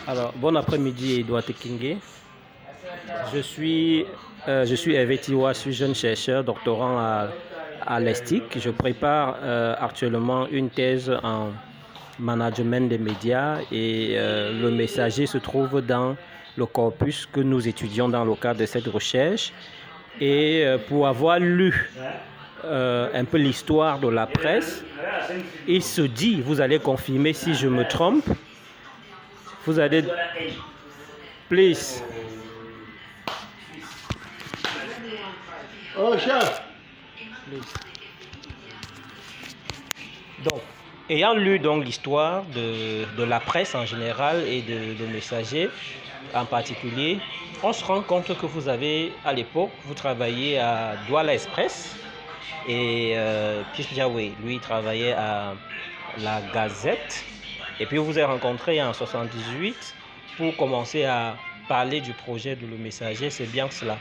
Alors, bon après-midi, Edouard Tekingé. Je suis Hervé Tiwa, je suis jeune chercheur doctorant à l'ESTIC. Je prépare actuellement une thèse en management des médias et le messager se trouve dans le corpus que nous étudions dans le cadre de cette recherche. Et pour avoir lu un peu l'histoire de la presse, il se dit, vous allez confirmer si je me trompe, vous allez, please. Oh, chef. Donc, ayant lu donc l'histoire de la presse en général et de Messager en particulier, on se rend compte que vous avez, à l'époque, vous travailliez à Douala Express et Pierre Diawé, lui, travaillait à la Gazette. Et puis, vous vous êtes rencontrés en 78 pour commencer à parler du projet de Le Messager, c'est bien cela?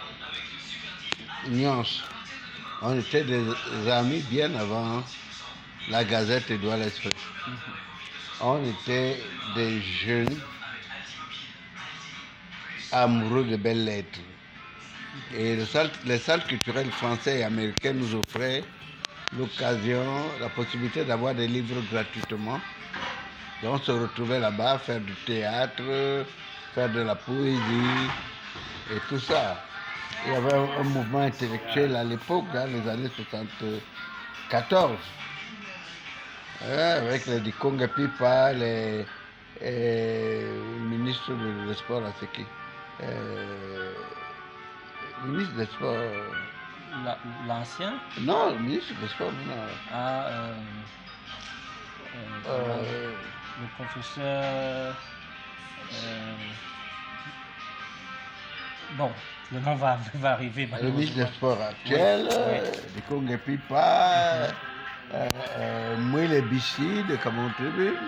Nuance. On était des amis bien avant la Gazette et Douala Express. On était des jeunes amoureux de belles lettres. Et les salles culturelles français et américaines nous offraient l'occasion, la possibilité d'avoir des livres gratuitement. Et on se retrouvait là-bas, faire du théâtre, faire de la poésie et tout ça. Il y avait un mouvement intellectuel à l'époque, dans les années 74, avec les Dikonga Pipa, les ministres des Sports, c'est qui le ministre des Sports. L'ancien? Non, le ministre des Sports, non. Le professeur. Bon, le nom va arriver. Le ministre des Sports actuel, Dikonga Pipa, Mouile Bichi de Cameroun Tribune,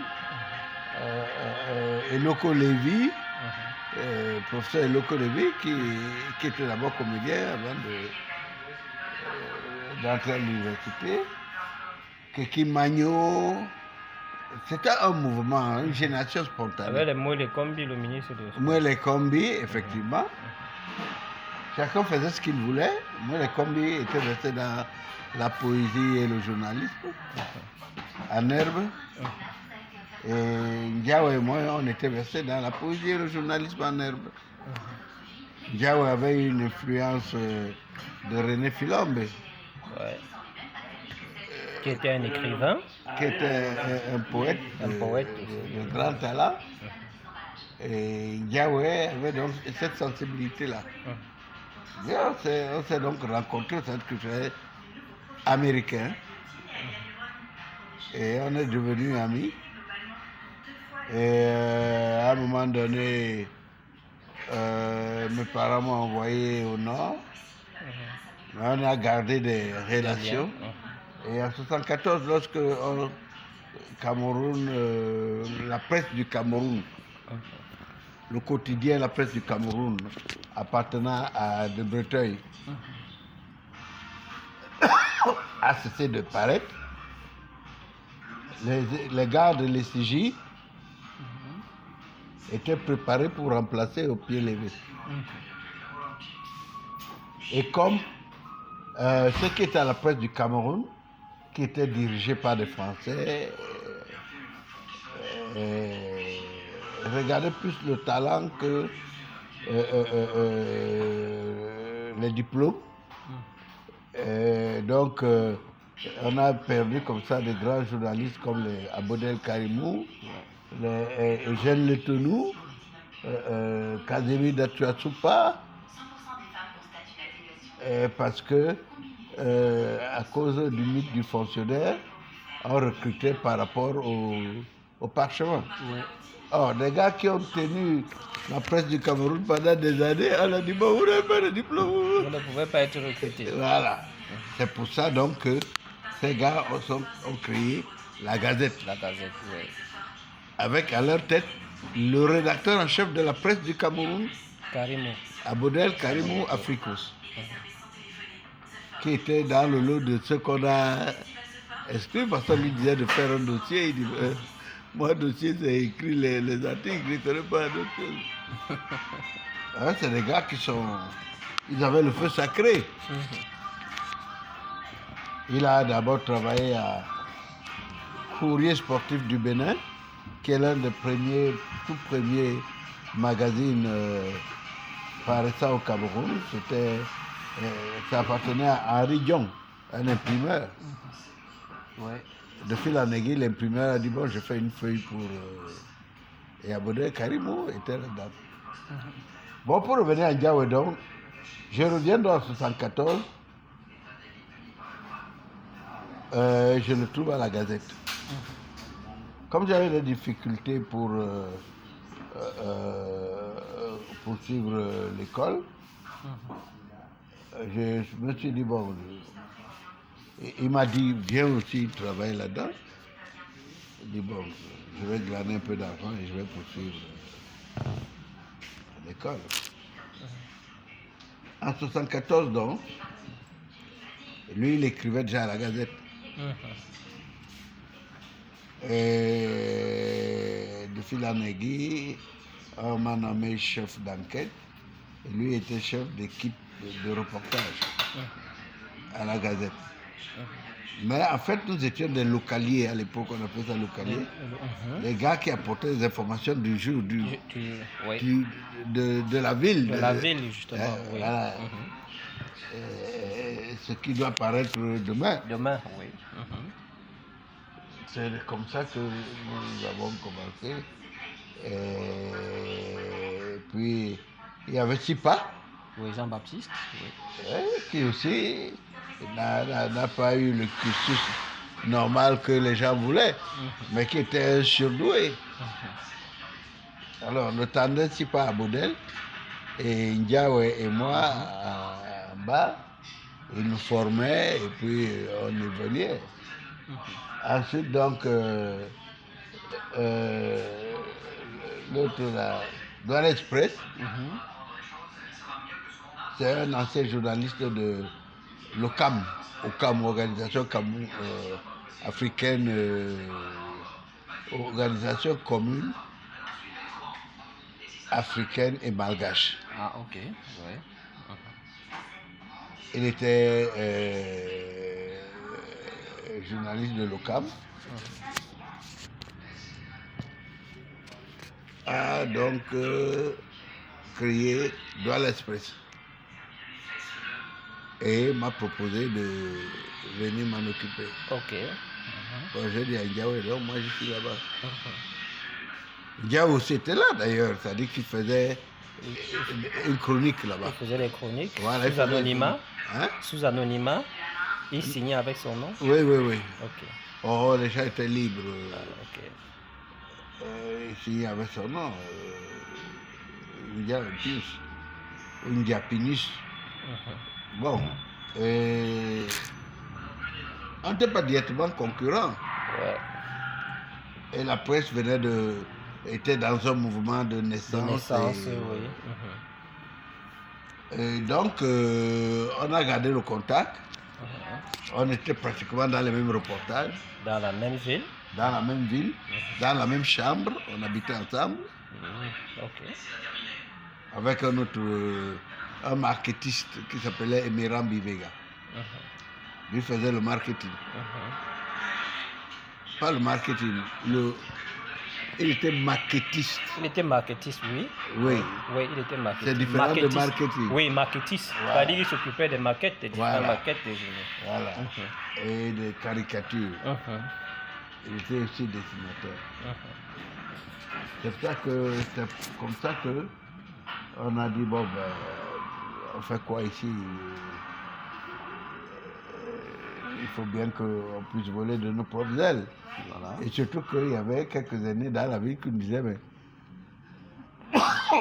Eloko Lévy, professeur Eloko Lévy, qui était d'abord comédien avant d'entrer à l'université, Keki Magno. C'était un mouvement, une génération spontanée. Avec les Mouile Kombi, le ministre de Mouile Kombi, effectivement. Chacun faisait ce qu'il voulait. Mouile Kombi était resté dans la poésie et le journalisme, en herbe. Et Ndiaw et moi, on était versés dans la poésie et le journalisme en herbe. Ndiaw avait une influence de René Philombe. Ouais. Qui était un écrivain. Qui était un poète, de grand talent. Et Ndiaw avait donc cette sensibilité-là. Et on s'est donc rencontrés au centre culturel américain. Et on est devenus amis. Et à un moment donné, mes parents m'ont envoyé au nord. On a gardé des relations. Et en 1974, lorsque Cameroun, la presse du Cameroun, le quotidien La Presse du Cameroun, appartenant à De Breteuil, a cessé de paraître, les gars de l'ECJ étaient préparés pour remplacer au pied levé. Et comme ce qui était à la presse du Cameroun, qui était dirigé par des Français, regardaient plus le talent que les diplômes. Donc, on a perdu comme ça des grands journalistes comme les Abodel Karimou, Eugène Letonou, Kazemi Datuatsupa, parce que, à cause du mythe du fonctionnaire, on recrutait par rapport au parchemin. Or, des gars qui ont tenu la presse du Cameroun pendant des années, on a dit, bon, vous n'avez pas de diplôme. Vous ne pouvez pas être recruté. Voilà. C'est pour ça donc que ces gars ont créé la Gazette. La Gazette, oui. Avec à leur tête le rédacteur en chef de la presse du Cameroun, Karimou. Abodel Karimou Africus, qui était dans le lot de ce qu'on a exclu, parce qu'on lui disait de faire un dossier, il dit Moi, dossier, c'est écrit les articles, je ne connais pas d'autres choses. Ah, c'est des gars qui sont... Ils avaient le feu sacré. Il a d'abord travaillé à Courrier sportif du Bénin, qui est l'un des tout premiers magazines paraissant au Cameroun. Ça appartenait à Henri Dion, un imprimeur. Ouais. De fil en aiguille, l'imprimeur a dit bon, je fais une feuille pour. Et Abodé Karimo était là-dedans. Bon, pour revenir à Ndiawedong, je reviens dans 1974. Je le trouve à la Gazette. Comme j'avais des difficultés pour suivre l'école, je me suis dit, bon, il m'a dit, viens aussi travailler là-dedans. Je dis, bon, je vais glaner un peu d'argent et je vais poursuivre l'école. En 1974, donc, lui, il écrivait déjà à la Gazette. Et de fil en aiguille, on m'a nommé chef d'enquête. Et lui était chef d'équipe de reportage à la Gazette. Mais en fait, nous étions des localiers à l'époque, on appelait ça localiers. Les gars qui apportaient les informations du jour, de la ville. De la ville, justement. Oui. Voilà. Ce qui doit paraître demain. Demain, oui. C'est comme ça que nous avons commencé. Et puis, il y avait Sipa. Oui, Jean-Baptiste. Oui. Qui aussi n'a pas eu le cursus normal que les gens voulaient, mais qui était un surdoué. Alors, le tandem Sipa à Baudel, et Ndiawe et moi en bas, ils nous formaient et puis on évoluait. Ensuite, donc, l'autre là, dans l'Express, c'est un ancien journaliste de l'OCAM, Organisation africaine, organisation commune africaine et malgache. Ah, ok. Ouais. Il était journaliste de l'OCAM. A donc créé Douala Express. Et m'a proposé de venir m'en occuper. Ok. Bon, j'ai dit à Ndiawe, donc moi je suis là-bas. Ndiawe aussi était là d'ailleurs, c'est-à-dire qu'il faisait une chronique là-bas. Il faisait des chroniques voilà, sous anonymat. Hein? Sous anonymat. Il signait avec son nom. Oui, oui, oui. Ok. Oh, les gens étaient libres. Ok. Il signait avec son nom. Ndiawe Pius. Ndiapinus. Bon, on n'était pas directement concurrents. Ouais. Et la presse était dans un mouvement de naissance. Oui. Et donc, on a gardé le contact. On était pratiquement dans les mêmes reportages. Dans la même ville. Dans la même ville, dans la même chambre. On habitait ensemble. Ok. Avec un autre... un marketiste qui s'appelait Emeram Bivega. Lui faisait le marketing. Pas le marketing, il était marketiste. Il était marketiste, oui. Oui. Oui, il était marketiste. C'est différent de marketing. Oui, marketiste. Voilà. C'est-à-dire qu'il s'occupait des maquettes, des différentes maquettes des journaux. Voilà. Et des caricatures. Il était aussi dessinateur. C'est comme ça que on a dit, bon, ben, on fait quoi ici? Il faut bien qu'on puisse voler de nos propres ailes. Voilà. Et surtout qu'il y avait quelques années dans la ville qui nous disaient, mais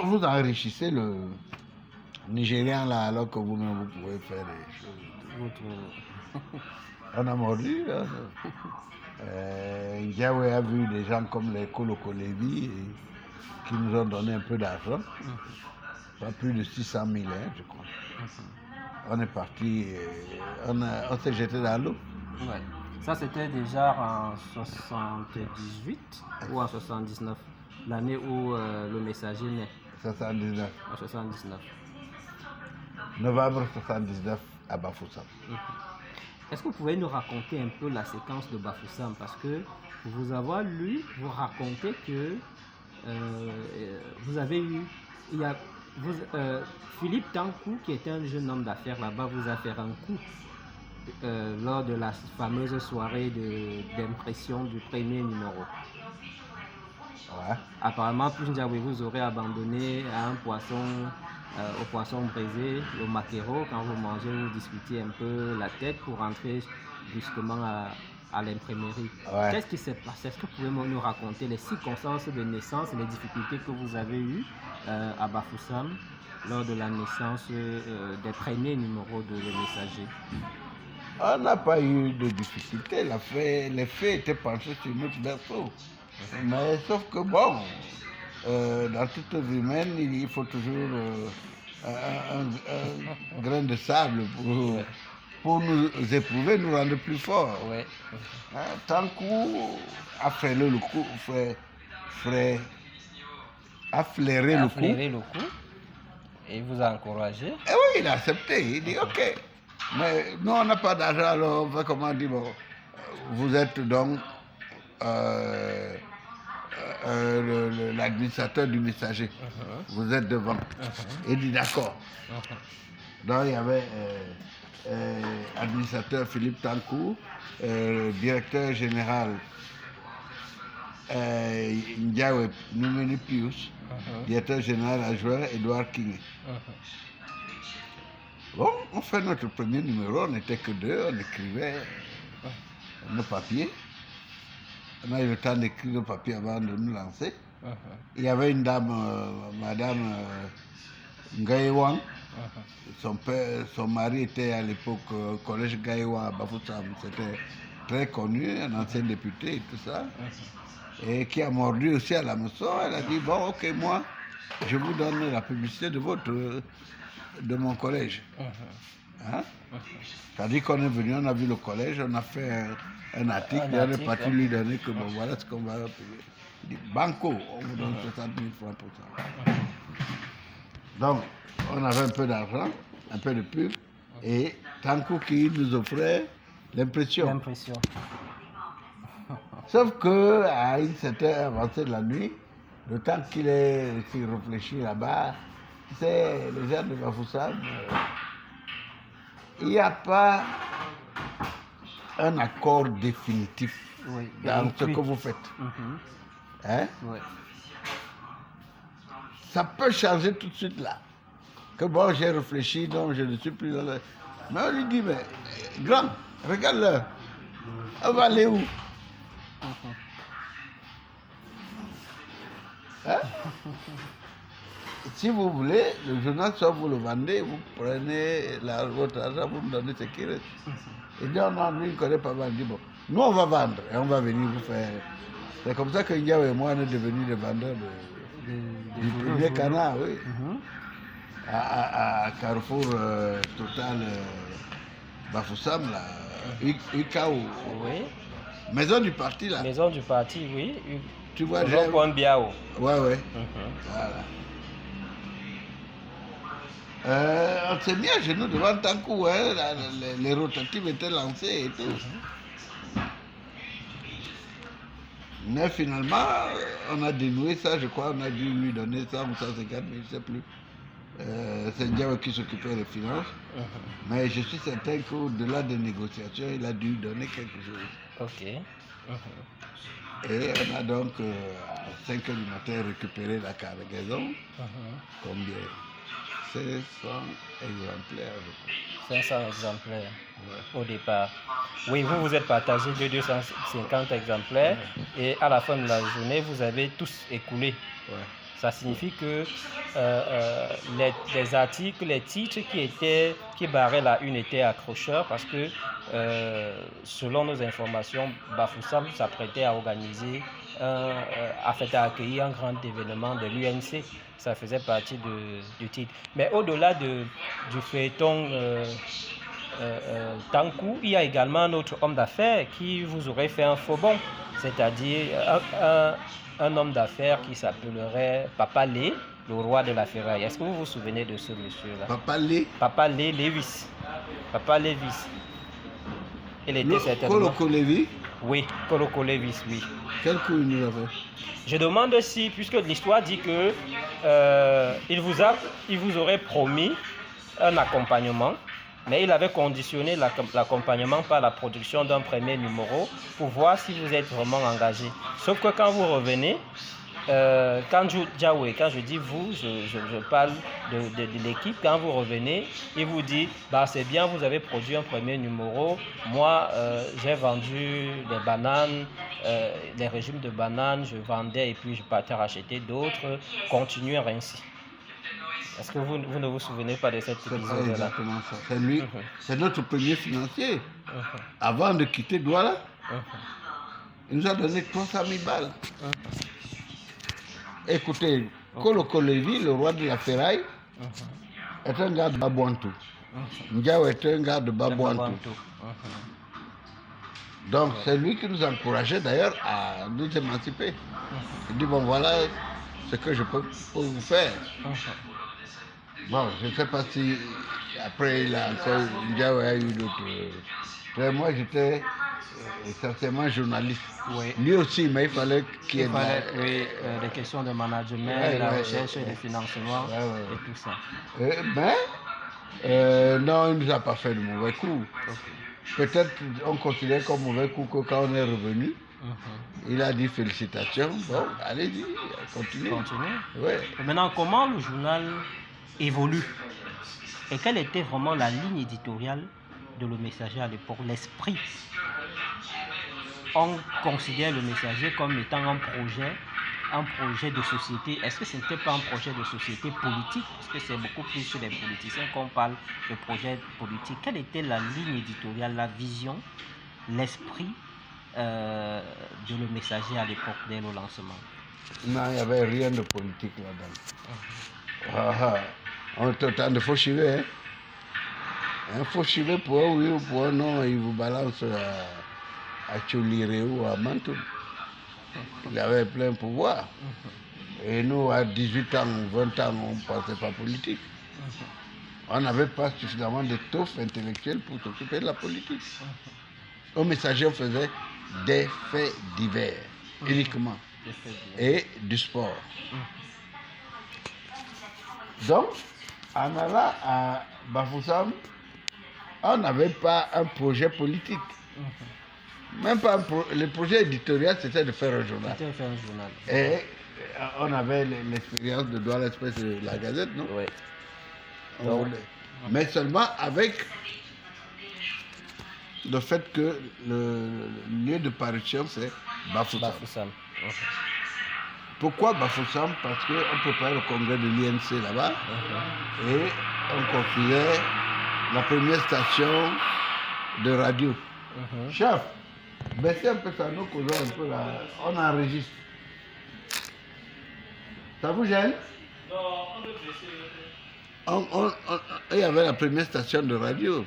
vous enrichissez le Nigérian là, alors que vous-même vous pouvez faire des choses. On a mordu. Ndiawe a vu des gens comme les Koloko Levi qui nous ont donné un peu d'argent. Pas plus de 600 000, je crois. On est parti, on s'est jeté dans l'eau. Ouais. Ça, c'était déjà en 78 ou en 79, l'année où le messager naît. 79. En 79. Novembre 79 à Bafoussam. Est-ce que vous pouvez nous raconter un peu la séquence de Bafoussam? Parce que vous avoir lu, vous racontez que vous avez eu, Philippe Tankou, qui était un jeune homme d'affaires là-bas, vous a fait un coup lors de la fameuse soirée d'impression du premier numéro. Ouais. Apparemment, Punjabi vous aurez abandonné à un poisson, au poisson braisé, le maquereau. Quand vous mangez, vous discutez un peu la tête pour rentrer justement à l'imprimerie. Ouais. Qu'est-ce qui s'est passé? Est-ce que vous pouvez nous raconter les circonstances de naissance et les difficultés que vous avez eues à Bafoussam lors de la naissance des premiers numéros de Le Messager? On n'a pas eu de difficulté. Les faits étaient penchés sur notre berceau. Mais sauf que bon, dans toute œuvre humaine, il faut toujours un grain de sable pour nous éprouver, nous rendre plus forts. Ouais. Tant qu'on a flairé le coup, a flairé le coup. Et il vous a encouragé. Et oui, il a accepté. Il dit ok. Mais nous, on n'a pas d'argent, alors on va comment dire, bon, vous êtes donc l'administrateur du messager. Vous êtes devant. Il dit d'accord. Donc il y avait administrateur Philippe Tankou, directeur général Ndiawe Noumeni Pius, directeur général adjoint Edouard King. Bon, on fait notre premier numéro, on n'était que deux, on écrivait nos papiers. On a eu le temps d'écrire nos papiers avant de nous lancer. Il y avait une dame, madame Ngaïwan. Son mari était à l'époque au collège Ngaïwan à Bafoussam. C'était très connu, un ancien député et tout ça. Et qui a mordu aussi à la maison. Elle a dit, bon, ok, moi, je vous donne la publicité de mon collège. Hein? C'est-à-dire qu'on est venu, on a vu le collège, on a fait un article, on est parti lui donner que bon, voilà ce qu'on va payer. Il dit, banco, on vous donne 60 000 francs pour ça. Donc, on avait un peu d'argent, un peu de pub, et Tankou qui nous offrait l'impression. Sauf qu'à une certaine avancée de la nuit, le temps qu'il ait réfléchi là-bas, c'est les gens de Bafoussam, il n'y a pas un accord définitif dans ce que vous faites. Hein? Ça peut changer tout de suite là. Que bon, j'ai réfléchi, donc je ne suis plus dans le... Mais on lui dit, mais grand, regarde l'heure. On va aller où? Hein? Si vous voulez, le journal, soit vous le vendez, vous prenez votre argent, vous me donnez ce qui reste. Il dit, non, lui, il ne connaît pas vendre. Il dit, bon, nous, on va vendre et on va venir vous faire. C'est comme ça que Ndiaye et moi, on est devenus des vendeurs du premier canard, oui. À Carrefour Total Bafoussam, là, UKO. Oui. Maison du parti, là. Maison du parti, oui. Tu vois, j'ai... Biao. Ouais. Voilà. On s'est mis à genoux devant Tankou, hein, les rotatives étaient lancées et tout. Mais finalement, on a dénoué ça, je crois, on a dû lui donner 100 ou 150 000, je ne sais plus. C'est Ndiaye qui s'occupait des finances. Mais je suis certain qu'au-delà des négociations, il a dû donner quelque chose. Ok. Et on a donc à 5 h du matin récupéré la cargaison. Combien? 500 exemplaires. 500 exemplaires au départ. Oui, vous vous êtes partagé de 250 exemplaires et à la fin de la journée, vous avez tous écoulé. Ça signifie que les articles, les titres qui barraient la une étaient accrocheurs parce que selon nos informations, Bafoussam s'apprêtait à organiser, à accueillir un grand événement de l'UNC. Ça faisait partie du titre. Mais au-delà du feuilleton Tankou, il y a également un autre homme d'affaires qui vous aurait fait un faux bond, c'est-à-dire un homme d'affaires qui s'appellerait Papa Lé, le roi de la ferraille. Est-ce que vous vous souvenez de ce monsieur-là? Papa Lé Lévis. Papa Lévis. Il était certainement... Koloko Lévis? Oui, Koloko Lévis, oui. Quel coup il nous a fait? Je demande si, puisque l'histoire dit que il vous aurait promis un accompagnement, mais il avait conditionné l'accompagnement par la production d'un premier numéro pour voir si vous êtes vraiment engagé. Sauf que quand vous revenez, quand je dis vous, je parle de l'équipe, quand vous revenez, il vous dit, bah, c'est bien, vous avez produit un premier numéro, moi j'ai vendu des bananes, les régimes de bananes, je vendais et puis je partais racheter d'autres, continuez ainsi. Est-ce que vous ne vous souvenez pas de cet épisode-là? C'est exactement ça. C'est lui, c'est notre premier financier. Avant de quitter Douala, il nous a donné 300 000 balles. Écoutez, Koloko Lévis, le roi de la ferraille, est un gars de Babouantou. Ndiaw est un gars de Babouantou. Donc c'est lui qui nous encourageait d'ailleurs à nous émanciper. Il dit, bon voilà ce que je peux vous faire. Bon, je ne sais pas si après il a encore, Ndiaw a eu d'autres. Moi j'étais essentiellement journaliste. Oui. Lui aussi, mais il fallait qu'il y ait des questions de management, de la recherche et de financement et tout ça. Non, il ne nous a pas fait de mauvais coup. Peut-être on considère comme mauvais coup que quand on est revenu, il a dit félicitations. Bon, allez-y, continuez. Ouais. Et maintenant, comment le journal évolue? Et quelle était vraiment la ligne éditoriale de Le Messager à l'époque, l'esprit? On considère Le Messager comme étant un projet de société. Est-ce que ce n'était pas un projet de société politique? Parce que c'est beaucoup plus sur les politiciens qu'on parle de projet politique. Quelle était la ligne éditoriale, la vision, l'esprit de Le Messager à l'époque, dès le lancement? Non, il n'y avait rien de politique là-dedans. On est autant de faux chivés. Hein? Un faux chivé pour un oui ou pour un non, il vous balance à Tcholiré ou à Mantoum. Il avait plein pouvoir. Et nous, à 18 ans, 20 ans, on ne pensait pas politique. On n'avait pas suffisamment d'étoffe intellectuelle pour s'occuper de la politique. Au Messager, on faisait des faits divers, uniquement, et du sport. Donc, en allant à Bafoussam, on n'avait pas un projet politique. Même pas le projet éditorial, c'était de faire un journal. Et on avait l'expérience de Douala Express de la Gazette, non? Oui. Mais seulement avec le fait que le lieu de parution, c'est Bafoussam. Pourquoi Bafoussam? Parce qu'on préparait le congrès de l'INC là-bas et on construisait la première station de radio. Chef, baissez un peu ça, nous causons un peu là. On enregistre. Ça vous gêne? Non, on peut baisser. Il y avait la première station de radio.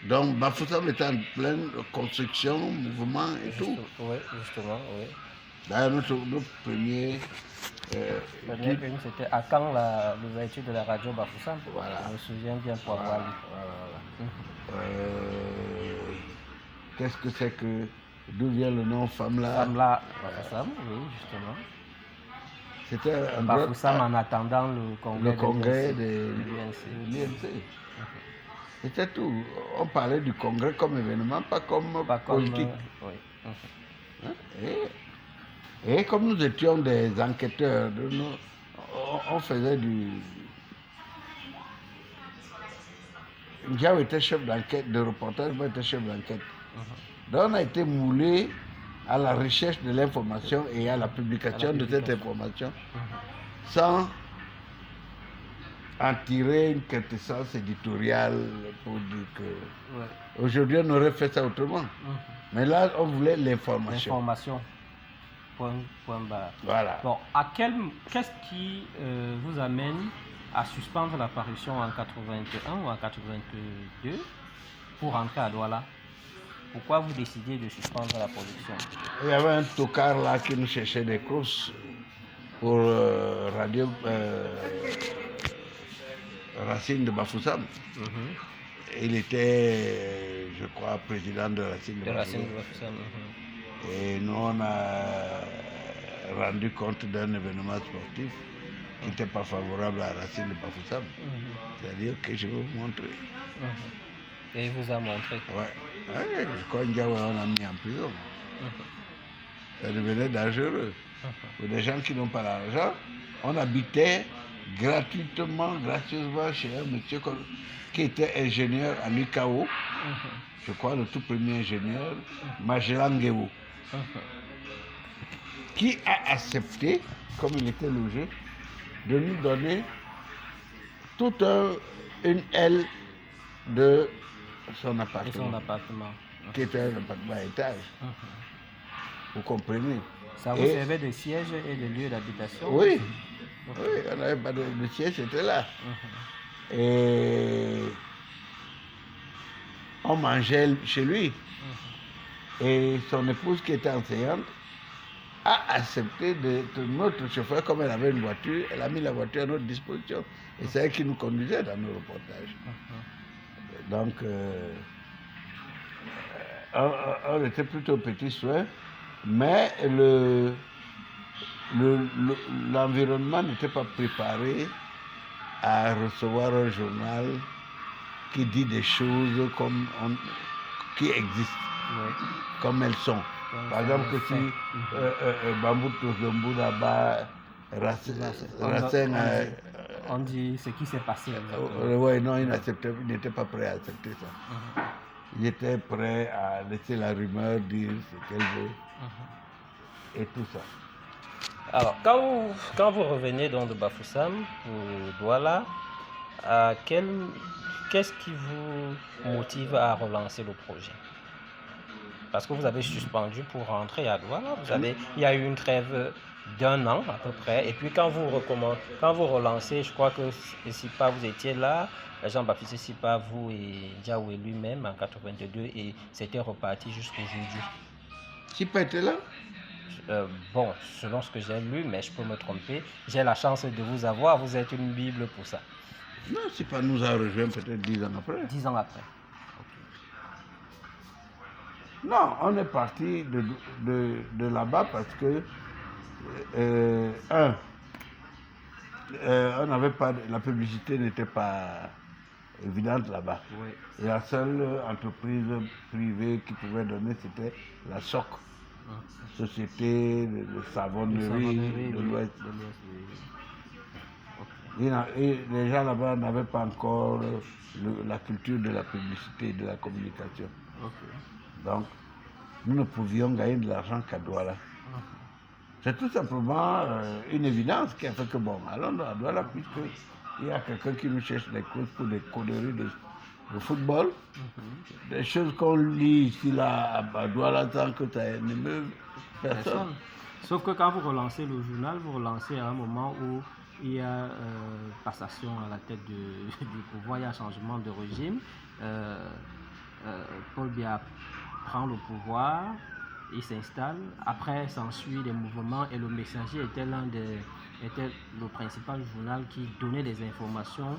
Donc Bafoussam était en pleine construction, mouvement et tout. Oui, justement, oui. D'ailleurs, notre premier... c'était à quand l'ouverture de la radio Bafoussam? Voilà. Je me souviens bien pour avoir lu. Qu'est-ce que c'est que... D'où vient le nom Famla? Famla Bafoussam, oui, justement. C'était un Bafoussam en attendant le congrès de l'INC. C'était tout. On parlait du congrès comme événement, pas comme politique. Et comme nous étions des enquêteurs, on faisait du... Ndiaw était chef d'enquête, de reportage, moi j'étais chef d'enquête. Donc on a été moulé à la recherche de l'information et à la publication de cette information sans en tirer une quintessence éditoriale pour dire que... Aujourd'hui on aurait fait ça autrement. Mais là on voulait l'information. L'information. Point barre. Voilà. Bon, qu'est-ce qui vous amène à suspendre la parution en 81 ou en 82 pour rentrer à Douala. Pourquoi vous décidez de suspendre la production? Il y avait un tocard là qui nous cherchait des courses pour Radio Racine de Bafoussam. Il était, je crois, président de Racine de Bafoussam. Et nous, on a rendu compte d'un événement sportif qui n'était pas favorable à Racine de Bafoussam. C'est-à-dire que je vais vous montrer. Et il vous a montré? Ouais. Je crois qu'on a mis en prison. Ça devenait dangereux. Pour des gens qui n'ont pas l'argent, on habitait gratuitement, gracieusement chez un monsieur qui était ingénieur à l'UKO. Je crois le tout premier ingénieur, Magellan Guéou, qui a accepté, comme il était logé, de nous donner toute une aile de son appartement, qui était un appartement à étage. Vous comprenez? Ça vous servait de siège et de lieu d'habitation? Oui, on n'avait pas de siège, c'était là. Et on mangeait chez lui. Et son épouse, qui était enseignante, a accepté d'être notre chauffeur. Comme elle avait une voiture, elle a mis la voiture à notre disposition. Et c'est elle qui nous conduisait dans nos reportages. Donc, on était plutôt petits soins, mais l'environnement n'était pas préparé à recevoir un journal qui dit des choses qui existent, comme elles sont. Par exemple, que si Bambou Touzombo là-bas, Racine... On dit ce qui s'est passé. Oui, non, il n'était pas prêt à accepter ça. Il était prêt à laisser la rumeur dire ce qu'elle veut et tout ça. Alors, quand vous revenez donc de Bafoussam pour Douala, qu'est-ce qui vous motive à relancer le projet? Parce que vous avez suspendu pour rentrer à Douala. Il y a eu une trêve d'1 an à peu près. Et puis quand vous relancez, je crois que Sipa, vous étiez là, Jean-Baptiste Sipa, vous et Diaoué lui-même en 82, et c'était reparti jusqu'aujourd'hui. Sipa était là? Bon, selon ce que j'ai lu, mais je peux me tromper, j'ai la chance de vous avoir, vous êtes une Bible pour ça. Non, Sipa nous a rejoint peut-être 10 ans après. 10 ans après. Non, on est parti de là-bas parce que, on n'avait pas, la publicité n'était pas évidente là-bas. Oui. Et la seule entreprise privée qui pouvait donner, c'était la SOC, Société de savonnerie de l'Ouest. Et les gens là-bas n'avaient pas encore la culture de la publicité et de la communication. Donc, nous ne pouvions gagner de l'argent qu'à Douala. C'est tout simplement une évidence qui a fait que, bon, allons à Douala, puisqu'il y a quelqu'un qui nous cherche des causes pour des conneries de football, des choses qu'on lit ici, là, à Douala, tant que ça n'émeut personne. Sauf que quand vous relancez le journal, vous relancez à un moment où il y a passation à la tête du pouvoir, il y a changement de régime. Paul Biya prend le pouvoir, il s'installe. Après, s'ensuit des mouvements et le Messager était le principal journal qui donnait des informations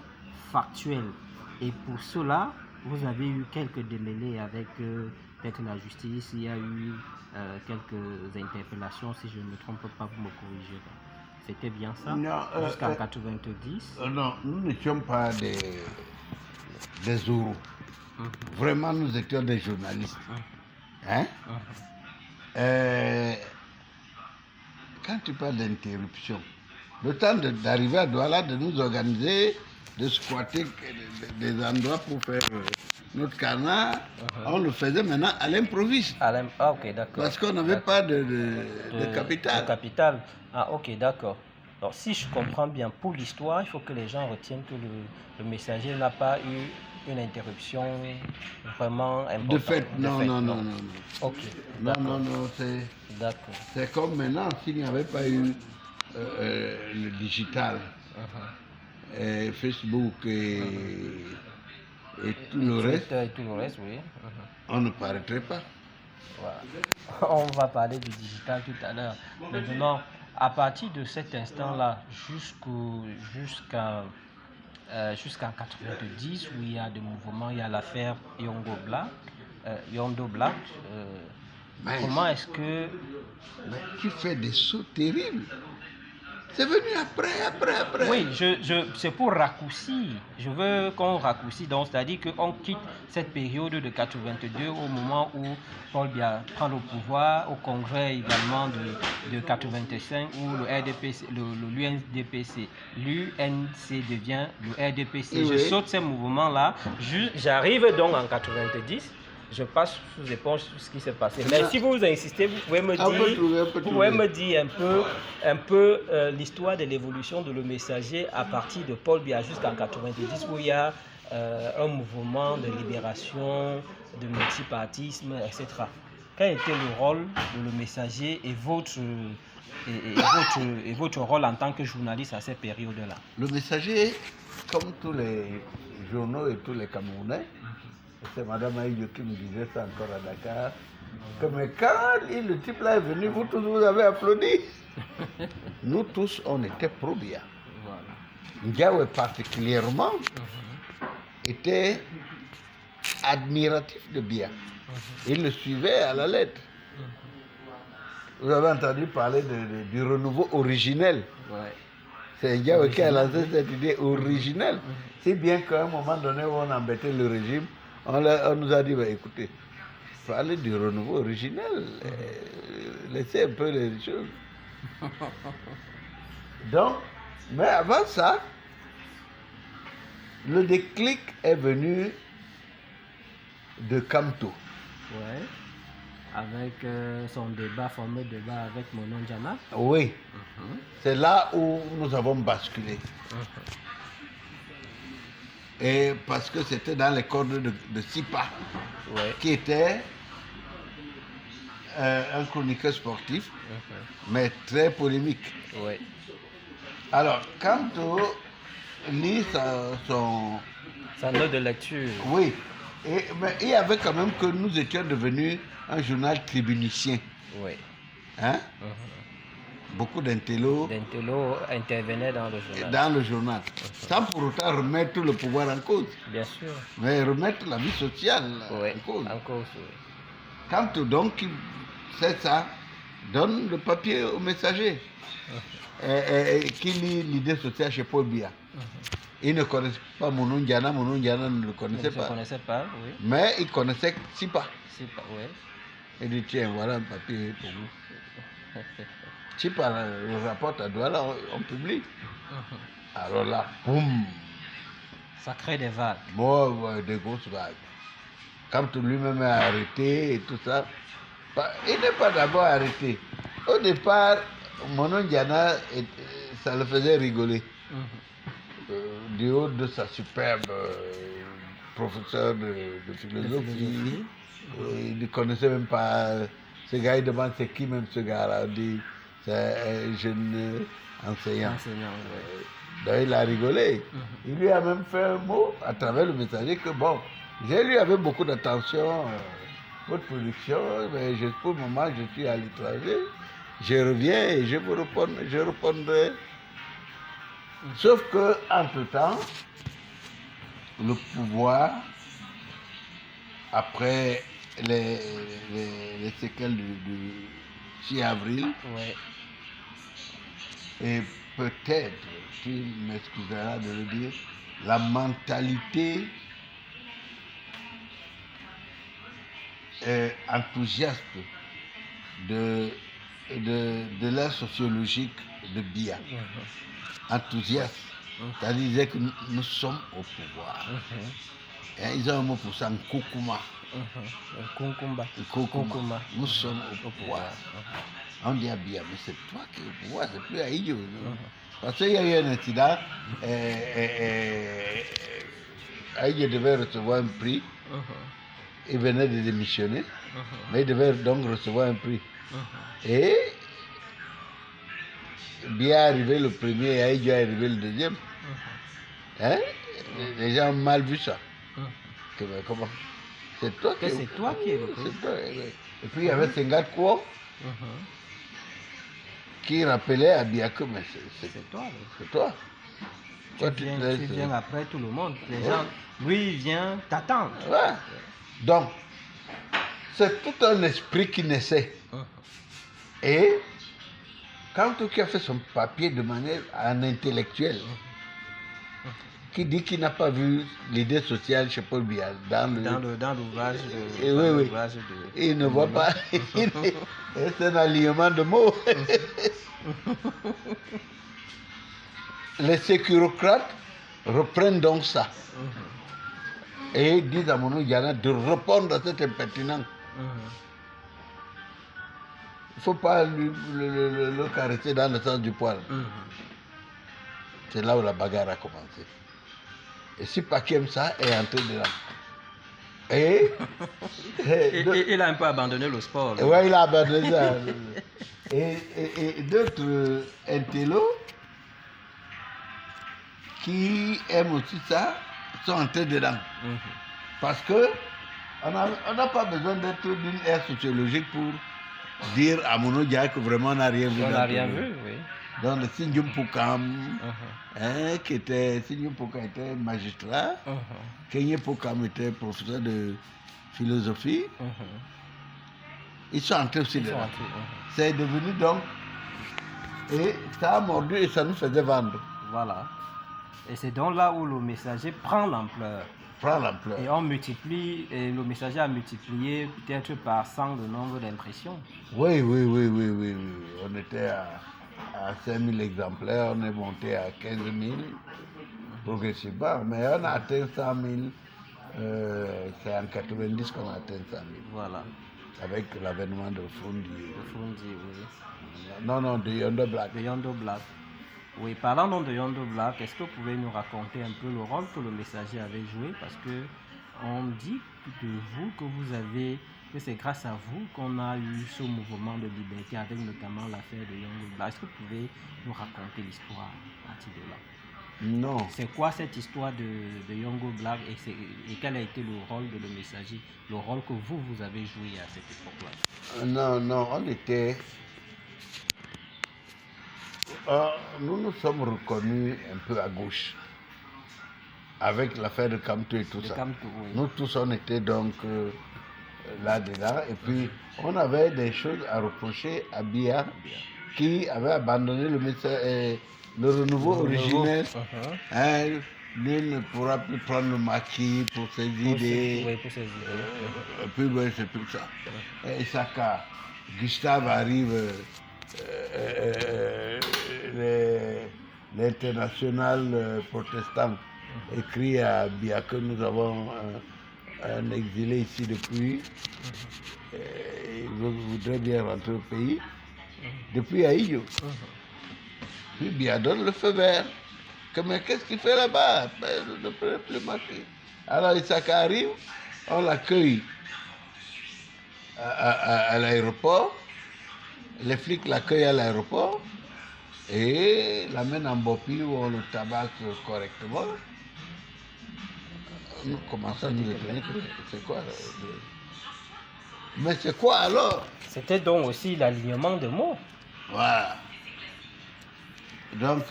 factuelles. Et pour cela, vous avez eu quelques démêlés avec peut-être la justice. Il y a eu quelques interpellations, si je ne me trompe pas, vous me corrigez. C'était bien ça? Jusqu'en 90? Non, nous n'étions pas des zourous. Vraiment, nous étions des journalistes. Hein? Quand tu parles d'interruption, le temps d'arriver à Douala, de nous organiser, de squatter des endroits pour faire notre canard, on le faisait maintenant à l'improviste. Ok, d'accord. Parce qu'on n'avait pas de capital. De capital. Ah, ok, d'accord. Alors, si je comprends bien, pour l'histoire, il faut que les gens retiennent que le Messager n'a pas eu une interruption vraiment importante. De fait, non. Ok. Non, D'accord. C'est comme maintenant, s'il n'y avait pas eu le digital, Facebook et tout le reste, Et tout le reste, oui. on ne paraîtrait pas. Voilà. On va parler du digital tout à l'heure. Maintenant, à partir de cet instant-là, jusqu'à 90, où il y a des mouvements, il y a l'affaire Yondo Black. Comment est-ce que... Tu fais des sauts terribles. C'est venu après. Oui, c'est pour raccourcir. Je veux qu'on raccourcisse. Donc, c'est-à-dire qu'on quitte cette période de 82 au moment où Paul Biya prend le pouvoir, au congrès également de 85 où le RDPC, l'UNC devient le RDPC. Oui. Je saute ces mouvements-là. J'arrive donc en 90. Je passe sous éponge tout ce qui s'est passé. Mais si vous insistez, vous pouvez me dire un peu l'histoire de l'évolution de Le Messager à partir de Paul Biya jusqu'en 90, où il y a un mouvement de libération, de multipartisme, etc. Quel était le rôle de Le Messager et votre rôle en tant que journaliste à cette période-là? Le Messager, comme tous les journaux et tous les Camerounais, c'est Mme Aïdjo qui me disait ça encore à Dakar, que mais quand le type là est venu, vous tous vous avez applaudi. Nous tous, on était pro Biya. Voilà. Ndiaye particulièrement était admiratif de Biya. Il le suivait à la lettre. Vous avez entendu parler du renouveau originel. Ouais. C'est Ndiaye qui a lancé cette idée originelle. Si bien qu'à un moment donné où on embêtait le régime, on nous a dit, bah, écoutez, parlez du renouveau originel, laissez un peu les choses. Donc, mais avant ça, le déclic est venu de Kamto. Ouais. Avec son fameux débat avec Monon Diana. Oui. C'est là où nous avons basculé. Et parce que c'était dans les cordes de Sipa, qui était un chroniqueur sportif, mais très polémique. Alors, quand on lit sa note de lecture. Oui, mais il y avait quand même que nous étions devenus un journal tribunicien. Oui. Hein? Beaucoup d'intellos intervenaient dans le journal. Dans le journal. Sans pour autant remettre le pouvoir en cause. Bien sûr. Mais remettre la vie sociale en cause. Quand donc c'est ça, donne le papier au Messager. Qui lit l'idée sociale chez Paul Biya. Il ne connaissait pas Monon Diana ne le connaissait pas. Je ne connaissais pas, oui. Mais il connaissait Sipa. Sipa, oui. Il dit, tiens, voilà un papier pour vous. Sipa le rapporte à Douala, on publie. Alors là, boum. Ça crée des vagues. Bon, des grosses vagues. Quand lui-même est arrêté et tout ça, il n'est pas d'abord arrêté. Au départ, Monon Diana, ça le faisait rigoler. Du haut de sa superbe professeur de philosophie. Il ne connaissait même pas ce gars. Il demande c'est qui même ce gars-là. Il dit c'est un jeune enseignant. Donc il a rigolé. Il lui a même fait un mot à travers Le Messager que bon, j'ai lu avec beaucoup d'attention votre production, mais pour le moment je suis à l'étranger. Je reviens et je répondrai. Sauf que, entre-temps, le pouvoir, après les séquelles du 6 avril, et peut-être, tu m'excuseras de le dire, la mentalité enthousiaste de l'ère sociologique de Biya. Enthousiaste. C'est-à-dire que nous sommes au pouvoir. Et ils ont un mot pour ça, Nkokuma. Nkokuma. Nous sommes au pouvoir. On dit à Biya, mais c'est toi qui es au pouvoir, c'est plus Aïdjo. Parce qu'il y a eu un incident, Aïdjo devait recevoir un prix. Il venait de démissionner, mais il devait donc recevoir un prix. Et Biya est arrivé le premier et Aïdjo est arrivé le deuxième. Hein? Les gens ont mal vu ça. Comment? C'est toi qui c'est toi qui es le président. C'est toi, oui. Et puis il y avait Senghor Kouo qui rappelait à Biako, mais C'est toi. c'est toi. Tu viens après tout le monde. Les gens, lui, il vient t'attendre. Ouais. Donc, c'est tout un esprit qui naissait. Et quand tu as fait son papier de manière en intellectuel, qui dit qu'il n'a pas vu l'idée sociale chez Paul Biya dans l'ouvrage de... Il ne voit pas. C'est un alignement de mots. Les sécurocrates reprennent donc ça. Et disent à Mounou Diana de répondre à cet impertinent. Il ne faut pas le caresser dans le sens du poil. C'est là où la bagarre a commencé. Et si Pakem ça est entré dedans. Et il a un peu abandonné le sport. Oui, il a abandonné ça. Et d'autres intellos qui aiment aussi ça sont entrés dedans. Parce que on n'a pas besoin d'être d'une ère sociologique pour dire à Mounou Dia que vraiment on n'a rien vu. On n'a rien vu, oui. Donc le Sindium Poukam, Sindium Poukam était magistrat, Kenye Poukam était professeur de philosophie. Ils sont entrés aussi dedans. C'est devenu donc, et ça a mordu et ça nous faisait vendre. Voilà. Et c'est donc là où le messager prend l'ampleur. Et on multiplie, et le messager a multiplié peut-être par 100 le nombre d'impressions. Oui. On était à 5 000 exemplaires, on est monté à 15 000 progressivement, mais on a atteint 100 000. C'est en 90 qu'on a atteint 100 000. Voilà. Avec l'avènement de Fundi. Oui. Non, de Yondo Black. De Yondo Black. Oui, parlant donc de Yondo Black, est-ce que vous pouvez nous raconter un peu le rôle que le messager avait joué? Parce que on dit de vous que c'est grâce à vous qu'on a eu ce mouvement de liberté, avec notamment l'affaire de Yondo Black. Est-ce que vous pouvez nous raconter l'histoire à partir de là? Non. C'est quoi cette histoire de Yondo Black et quel a été le rôle de le messager, le rôle que vous avez joué à cette époque-là? Non, on était... nous sommes reconnus un peu à gauche, avec l'affaire de Kamto et tout ça. Oui. Nous tous, on était donc là-dedans. Et puis, on avait des choses à reprocher à Biya, qui avait abandonné le renouveau originel. Nul ne pourra plus prendre le maquis pour ses idées. Oui, pour ses idées. Et puis, c'est tout ça. Et Saka, Gustave arrive... l'international protestant écrit à Biya que nous avons un exilé ici depuis. Il voudrait bien rentrer au pays. Depuis Aïyo. Puis Biya donne le feu vert. Mais qu'est-ce qu'il fait là-bas? Ne prenez plus maquis. Alors Isaka arrive, on l'accueille à l'aéroport. Les flics l'accueillent à l'aéroport et l'amènent en Bopi où on le tabasse correctement. Nous commençons à nous étonner. C'est quoi? Mais c'est quoi alors? C'était donc aussi l'alignement de mots. Voilà. Donc,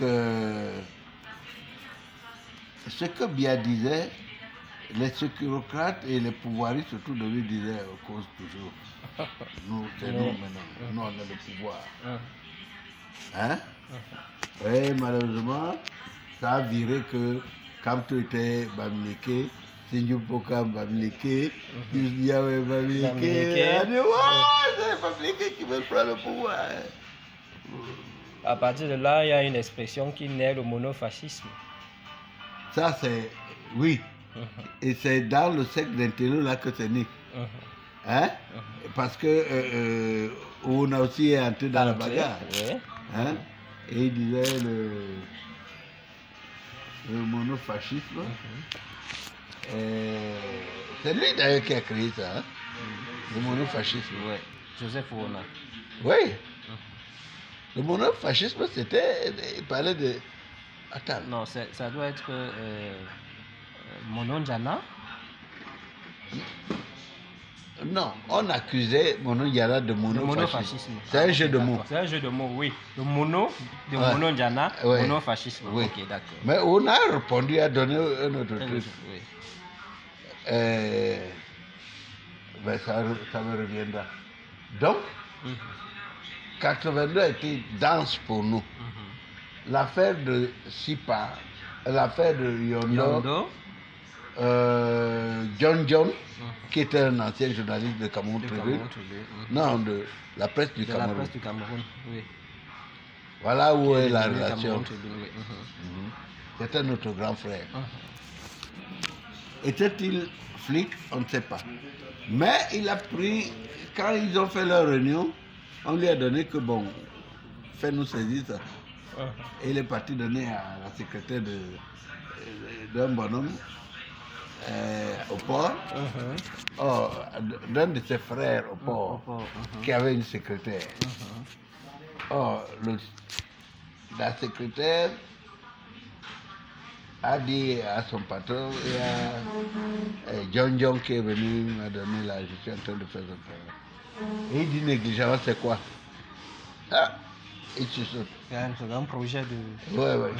ce que Biya disait, les sécurocrates et les pouvoiristes surtout de lui disaient cause toujours. Nous, c'est nous maintenant. Nous, on a le pouvoir. Et malheureusement, ça a viré que Kamto était Bamileke, Sindium Poukam Bamileke, Yusdiawe Bamileke. On dit, c'est Bamileke qui veut prendre le pouvoir. À partir de là, il y a une expression qui naît, le monofascisme. Ça, c'est... Oui. Et c'est dans le secte d'intello là que c'est né. Parce que on a aussi entré dans la bagarre. Et il disait le monofascisme. C'est lui d'ailleurs qui a créé ça. Le monofascisme. Joseph Ouna. Oui. Le monofascisme, c'était... Il parlait de... Attends. Non, ça doit être Mono Njana. Non, on accusait Mono Diarra de monofascisme. C'est un jeu de mots. C'est un jeu de mots, oui. Le mono de Ouais. Mono Njana, Ouais. monofascisme. Oui. Ok, d'accord. Mais on a répondu à donner un autre truc. Oui. Ben ça me reviendra. Donc, 82 a été dense pour nous. L'affaire de Sipa, l'affaire de Yondo, John, qui était un ancien journaliste de Cameroun Tribune. Non, de la presse du Cameroun. La presse du Cameroun, oui. Voilà où est la relation. Oui. C'était notre grand frère. Était-il flic? On ne sait pas. Mais il a pris, quand ils ont fait leur réunion, on lui a donné que bon, fais-nous saisir ça. Et il est parti donner à la secrétaire d'un bonhomme au port, d'un de ses frères au port, qui avait une secrétaire. La secrétaire a dit à son patron et à John qui est venu m'a donné là, je suis en train de faire ce travail. Et il dit négligemment, c'est quoi? Ah, il se saute. C'est un projet de... Ouais.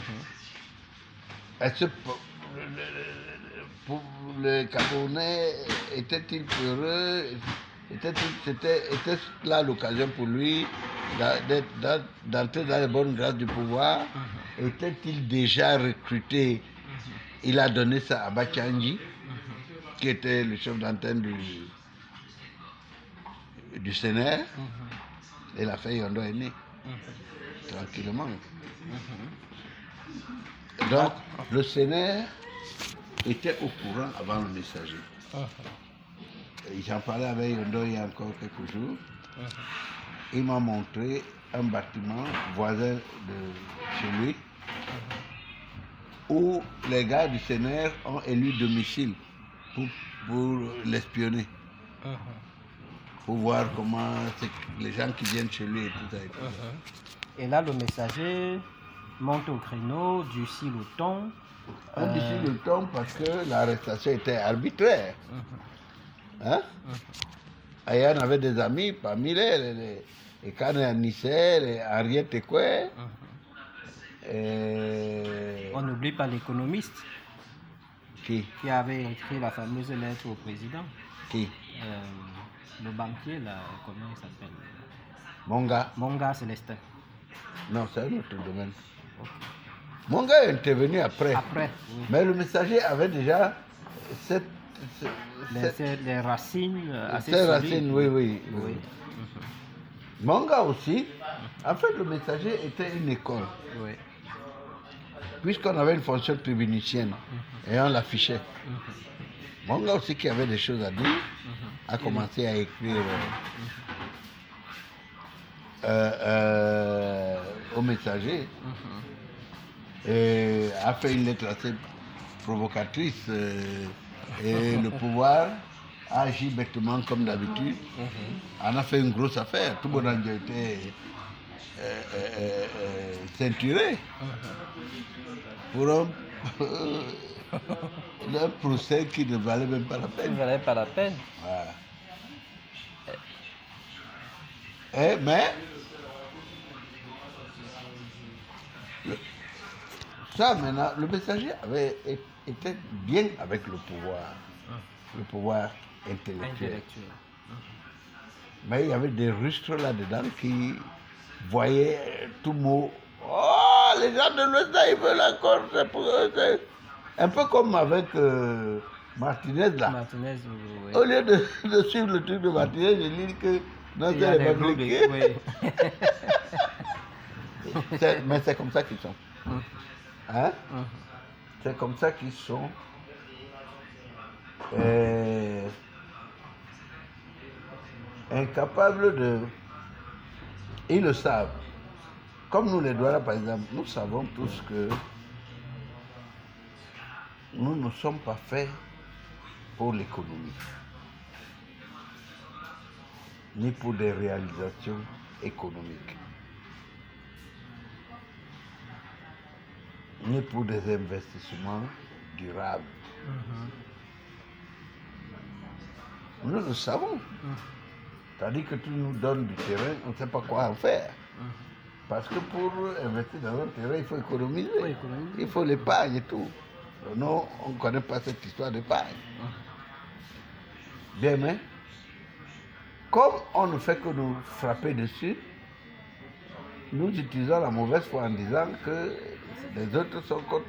Est-ce que le Camerounais était-il peureux? Était là l'occasion pour lui d'entrer dans les bonnes grâces du pouvoir? Était-il déjà recruté? Il a donné ça à Bachangi, qui était le chef d'antenne du Sénère, et la fille Yondo est née, tranquillement. Donc, le Sénère était au courant avant le messager. J'en parlais avec Yondo il y a encore quelques jours. Il m'a montré un bâtiment voisin de chez lui, où les gars du Sénère ont élu domicile pour l'espionner. Pour voir comment les gens qui viennent chez lui et tout ça. Et là, le messager monte au créneau, durcit le ton. On durcit le ton parce que l'arrestation était arbitraire. Ayane avait des amis, parmi les Kane Anissé, les Henriette Ekwe. On n'oublie pas l'économiste Qui avait écrit la fameuse lettre au président. Qui Le banquier, là, comment il s'appelle? Monga Célestin. Non, c'est un autre domaine. Monga est intervenu après. Oui. Mais le messager avait déjà les racines assez ces solides. racines, oui. Monga aussi. En fait, le messager était une école. Oui. Puisqu'on avait une fonction tribunicienne et on l'affichait. Monga aussi, qui avait des choses à dire, a commencé à écrire au messager et a fait une lettre assez provocatrice. Et le pouvoir a agi bêtement comme d'habitude. On a fait une grosse affaire. Tout le monde a été ceinturé pour un procès qui ne valait même pas la peine. Voilà. Mais ça maintenant, le messager était bien avec le pouvoir intellectuel. Mais il y avait des rustres là-dedans qui voyaient tout mot. Oh, les gens de l'Ouest, ils veulent encore. C'est un peu comme avec Martinez là. Oui. Au lieu de suivre le truc de Martinez, je dis que non, c'est républicain. Mais c'est comme ça qu'ils sont. C'est comme ça qu'ils sont. Incapables de... Ils le savent. Comme nous les Douala, par exemple, nous savons tous que nous ne sommes pas faits pour l'économie, ni pour des réalisations économiques. ni pour des investissements durables. Nous le savons. C'est-à-dire que tu nous donnes du terrain, on ne sait pas quoi en faire. Parce que pour investir dans un terrain, il faut économiser. Il faut l'épargne et tout. Non, on ne connaît pas cette histoire d'épargne. Bien, mais comme on ne fait que nous frapper dessus, nous utilisons la mauvaise foi en disant que les autres sont contre,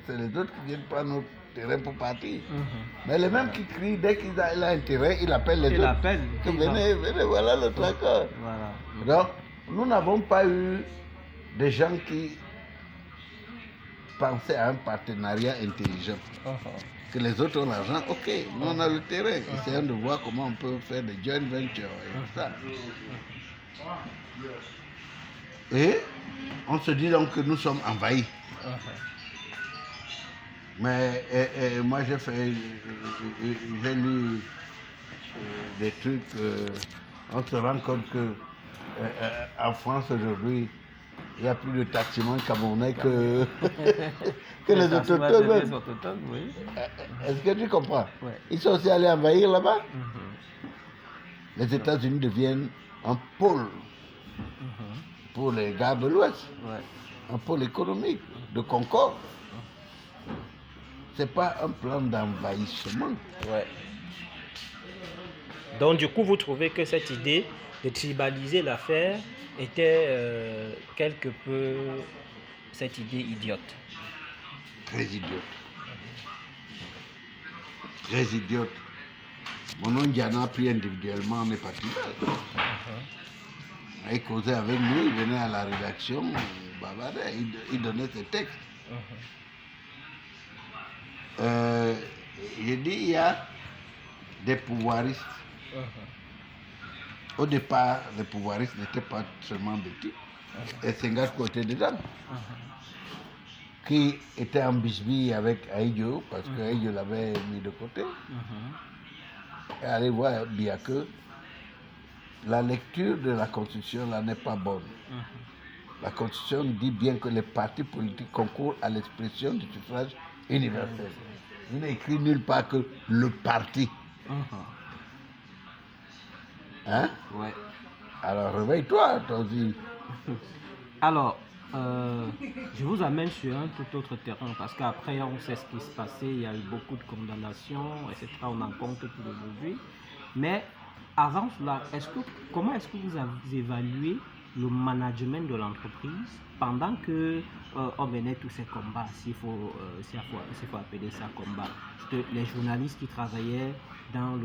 c'est les autres qui viennent prendre notre terrain pour partir. Mais les mêmes qui crient, dès qu'il a un terrain, il appelle les autres. Venez, voilà le traqueur. Donc, nous n'avons pas eu des gens qui pensaient à un partenariat intelligent. Que les autres ont l'argent, ok, nous on a le terrain. Essayons de voir comment on peut faire des joint ventures et tout ça. Et on se dit donc que nous sommes envahis. Mais moi j'ai lu des trucs, on se rend compte que en France aujourd'hui, il y a plus de taximans camerounais que les autochtones. Oui. Est-ce que tu comprends? Ouais. Ils sont aussi allés envahir là-bas. Les États-Unis deviennent un pôle pour les gars de l'Ouest, un pôle économique de concorde. Ce n'est pas un plan d'envahissement. Donc du coup, vous trouvez que cette idée de tribaliser l'affaire était quelque peu cette idée idiote? Très idiote. Très idiote. Mon nom Diana a pris individuellement mes partis. Il causait avec nous, il venait à la rédaction, il donnait ses textes. J'ai dit, il y a des pouvoiristes. Au départ, les pouvoiristes n'étaient pas seulement bêtis. Et Senghor côté dedans. Qui était en bisbille avec Aïdjo, parce que Aïdjo l'avait mis de côté. Et allez voir bien que la lecture de la Constitution là n'est pas bonne. La Constitution dit bien que les partis politiques concourent à l'expression du suffrage universel. Il n'est écrit nulle part que le parti. Hein? Ouais. Alors réveille-toi, toi aussi. Alors, je vous amène sur un tout autre terrain parce qu'après on sait ce qui se passait, il y a eu beaucoup de condamnations, etc. On en compte plus aujourd'hui. Mais avant cela, comment est-ce que vous avez évalué le management de l'entreprise pendant que on menait tous ces combats, s'il faut appeler ça combat? Les journalistes qui travaillaient dans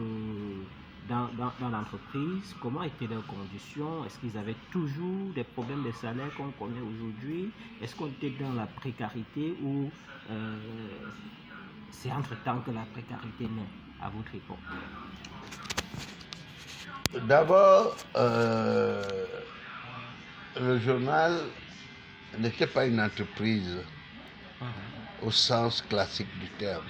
l'entreprise, comment étaient leurs conditions? Est-ce qu'ils avaient toujours des problèmes de salaire qu'on connaît aujourd'hui? Est-ce qu'on était dans la précarité ou c'est entre-temps que la précarité naît, à votre époque? D'abord, le journal n'était pas une entreprise au sens classique du terme.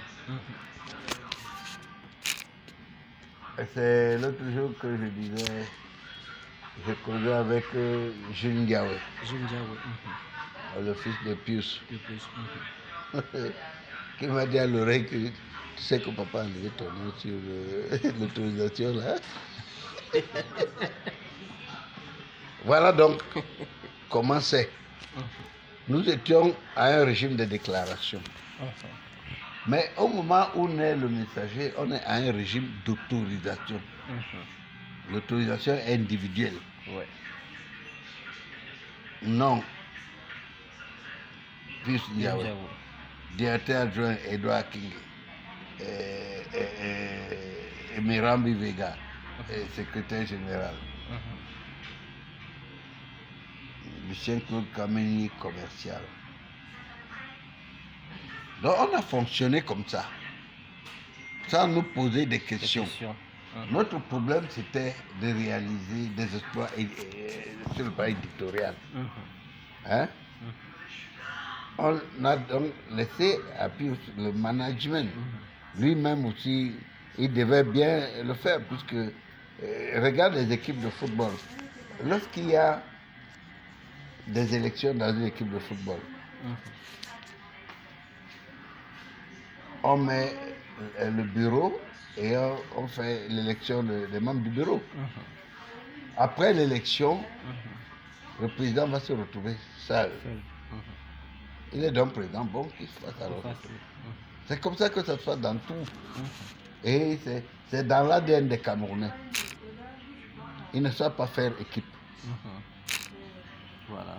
Et c'est l'autre jour que je disais, je causais avec Jules Ndiawe, le fils de Pius, qui m'a dit à l'oreille que tu sais que papa a levé ton nom sur l'autorisation là. Voilà donc comment c'est. Nous étions à un régime de déclaration. Mais au moment où naît le messager, on est à un régime d'autorisation. L'autorisation est individuelle. Non. Puis il y a directeur adjoint Edouard King et Mirambi Vega, secrétaire général. Lucien Claude Kameni, commercial. Donc on a fonctionné comme ça, sans nous poser des questions. Notre problème, c'était de réaliser des exploits sur le plan éditorial. Hein? On a donc laissé à Pius le management. Lui-même aussi, il devait bien le faire, puisque regarde les équipes de football. Lorsqu'il y a des élections dans une équipe de football, on met le bureau et on fait l'élection des membres du bureau. Après l'élection, le président va se retrouver seul. Il est donc président, bon, qu'il se fasse alors. C'est comme ça que ça se passe dans tout. Et c'est dans l'ADN des Camerounais. Ils ne savent pas faire équipe. Voilà.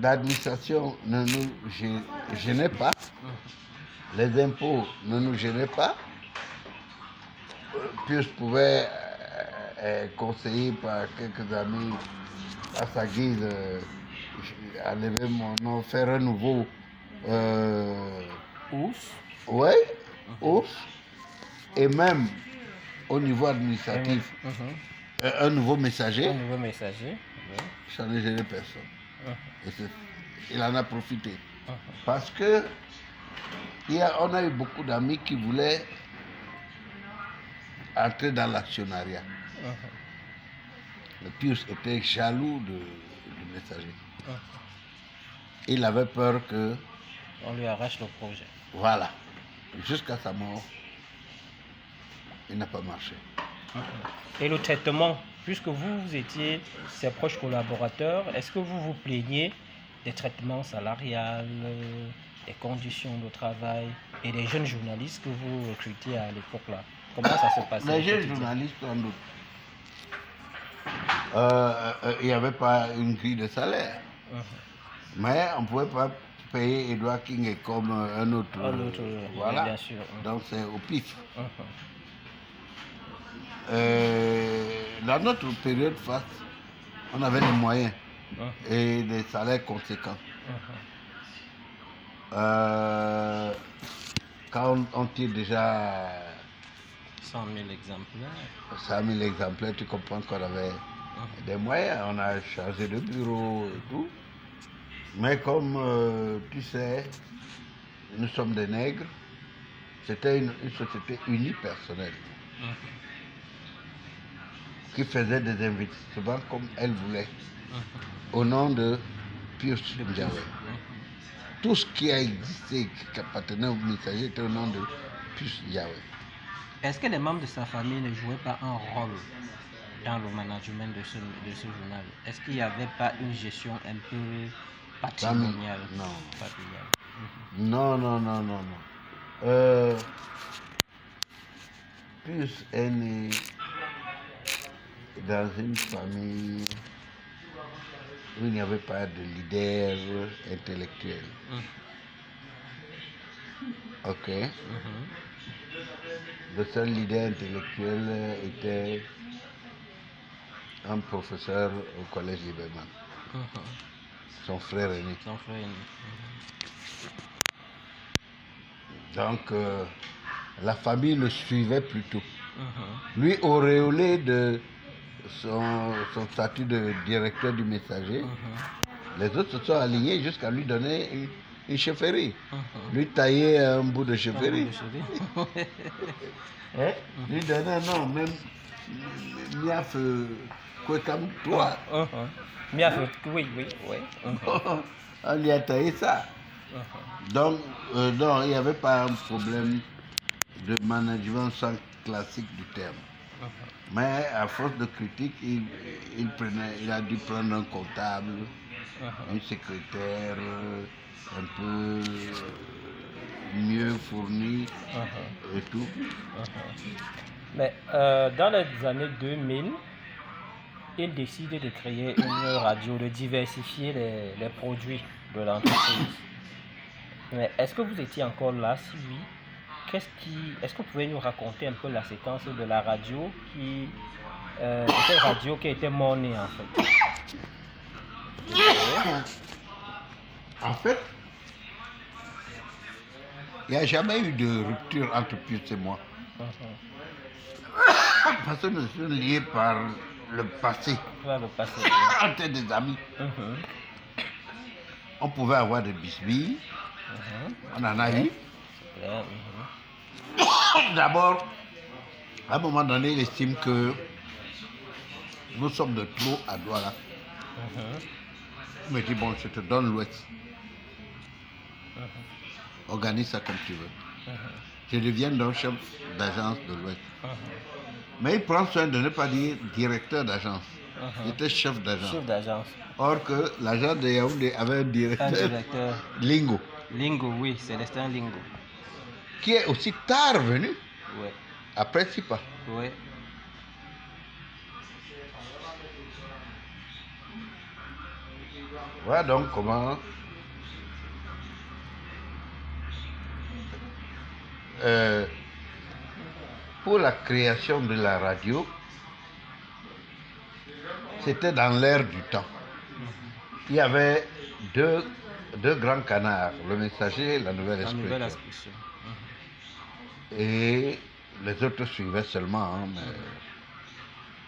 L'administration ne nous gênait pas. Les impôts ne nous gênaient pas. Pius pouvait conseiller par quelques amis à sa guise, enlever mon nom, faire un nouveau Ours. Oui, ours. Et même au niveau administratif, un nouveau messager. Un nouveau messager. Oui. Ça ne gênait personne. Et il en a profité. Parce que on a eu beaucoup d'amis qui voulaient entrer dans l'actionnariat. Le Pius était jaloux du messager. Il avait peur que... On lui arrache le projet. Voilà. Jusqu'à sa mort, il n'a pas marché. Et le traitement, puisque vous étiez ses proches collaborateurs, est-ce que vous vous plaignez des traitements salariales, des conditions de travail et des jeunes journalistes que vous recrutiez à l'époque-là? Comment ça se passait? Les jeunes journalistes, sans doute. Il n'y avait pas une grille de salaire. Mais on ne pouvait pas payer Edouard King comme un autre. Voilà. Bien sûr. Donc c'est au pif. Dans notre période face, on avait des moyens et des salaires conséquents. Quand on tire déjà 100 000 exemplaires. 100 000 exemplaires, tu comprends qu'on avait des moyens. On a changé de bureau et tout. Mais comme tu sais, nous sommes des nègres, c'était une société unipersonnelle qui faisait des investissements comme elle voulait, au nom de Pius Ndiaye. Tout ce qui a existé, qui appartenait au messager, était au nom de Pius Ndiaye. Est-ce que les membres de sa famille ne jouaient pas un rôle dans le management de ce journal? Est-ce qu'il n'y avait pas une gestion un peu patrimoniale? Non. Non. Pius est né dans une famille où il n'y avait pas de leader intellectuel. Ok. Le seul leader intellectuel était un professeur au collège Liberman. Son frère aîné. Donc, la famille le suivait plutôt. Lui, auréolé de son statut de directeur du messager, les autres se sont alignés jusqu'à lui donner une chefferie. Lui tailler un bout de chefferie. Lui donner un nom, même Miaf Kwekam, toi. Miaf, oui. On lui a taillé ça. Donc, non, il n'y avait pas un problème de management sans classique du terme. Mais à force de critique, il a dû prendre un comptable, une secrétaire un peu mieux fournie et tout. Mais dans les années 2000, il décide de créer une radio, de diversifier les produits de l'entreprise. Mais est-ce que vous étiez encore là? Si oui, est-ce que vous pouvez nous raconter un peu la séquence de la radio cette radio qui était mornée en fait? En fait, il n'y a jamais eu de rupture entre Pius et moi. Parce que nous sommes liés par le passé. On était des amis. On pouvait avoir des bisbilles. On en a eu. D'abord, à un moment donné, il estime que nous sommes de trop à Douala. Il me dit, bon, je te donne l'Ouest. Organise ça comme tu veux. Je deviens donc chef d'agence de l'Ouest. Mais il prend soin de ne pas dire directeur d'agence. J'étais chef d'agence. Chef d'agence. Or que l'agence de Yaoundé avait un directeur. Lingo. Lingo, oui, Célestin Lingo. Qui est aussi tard venu. Oui. Après 6 pas. Oui. Voilà donc comment pour la création de la radio, c'était dans l'air du temps. Il y avait deux grands canards, le Messager et la Nouvelle Expression. Et les autres suivaient seulement. Hein,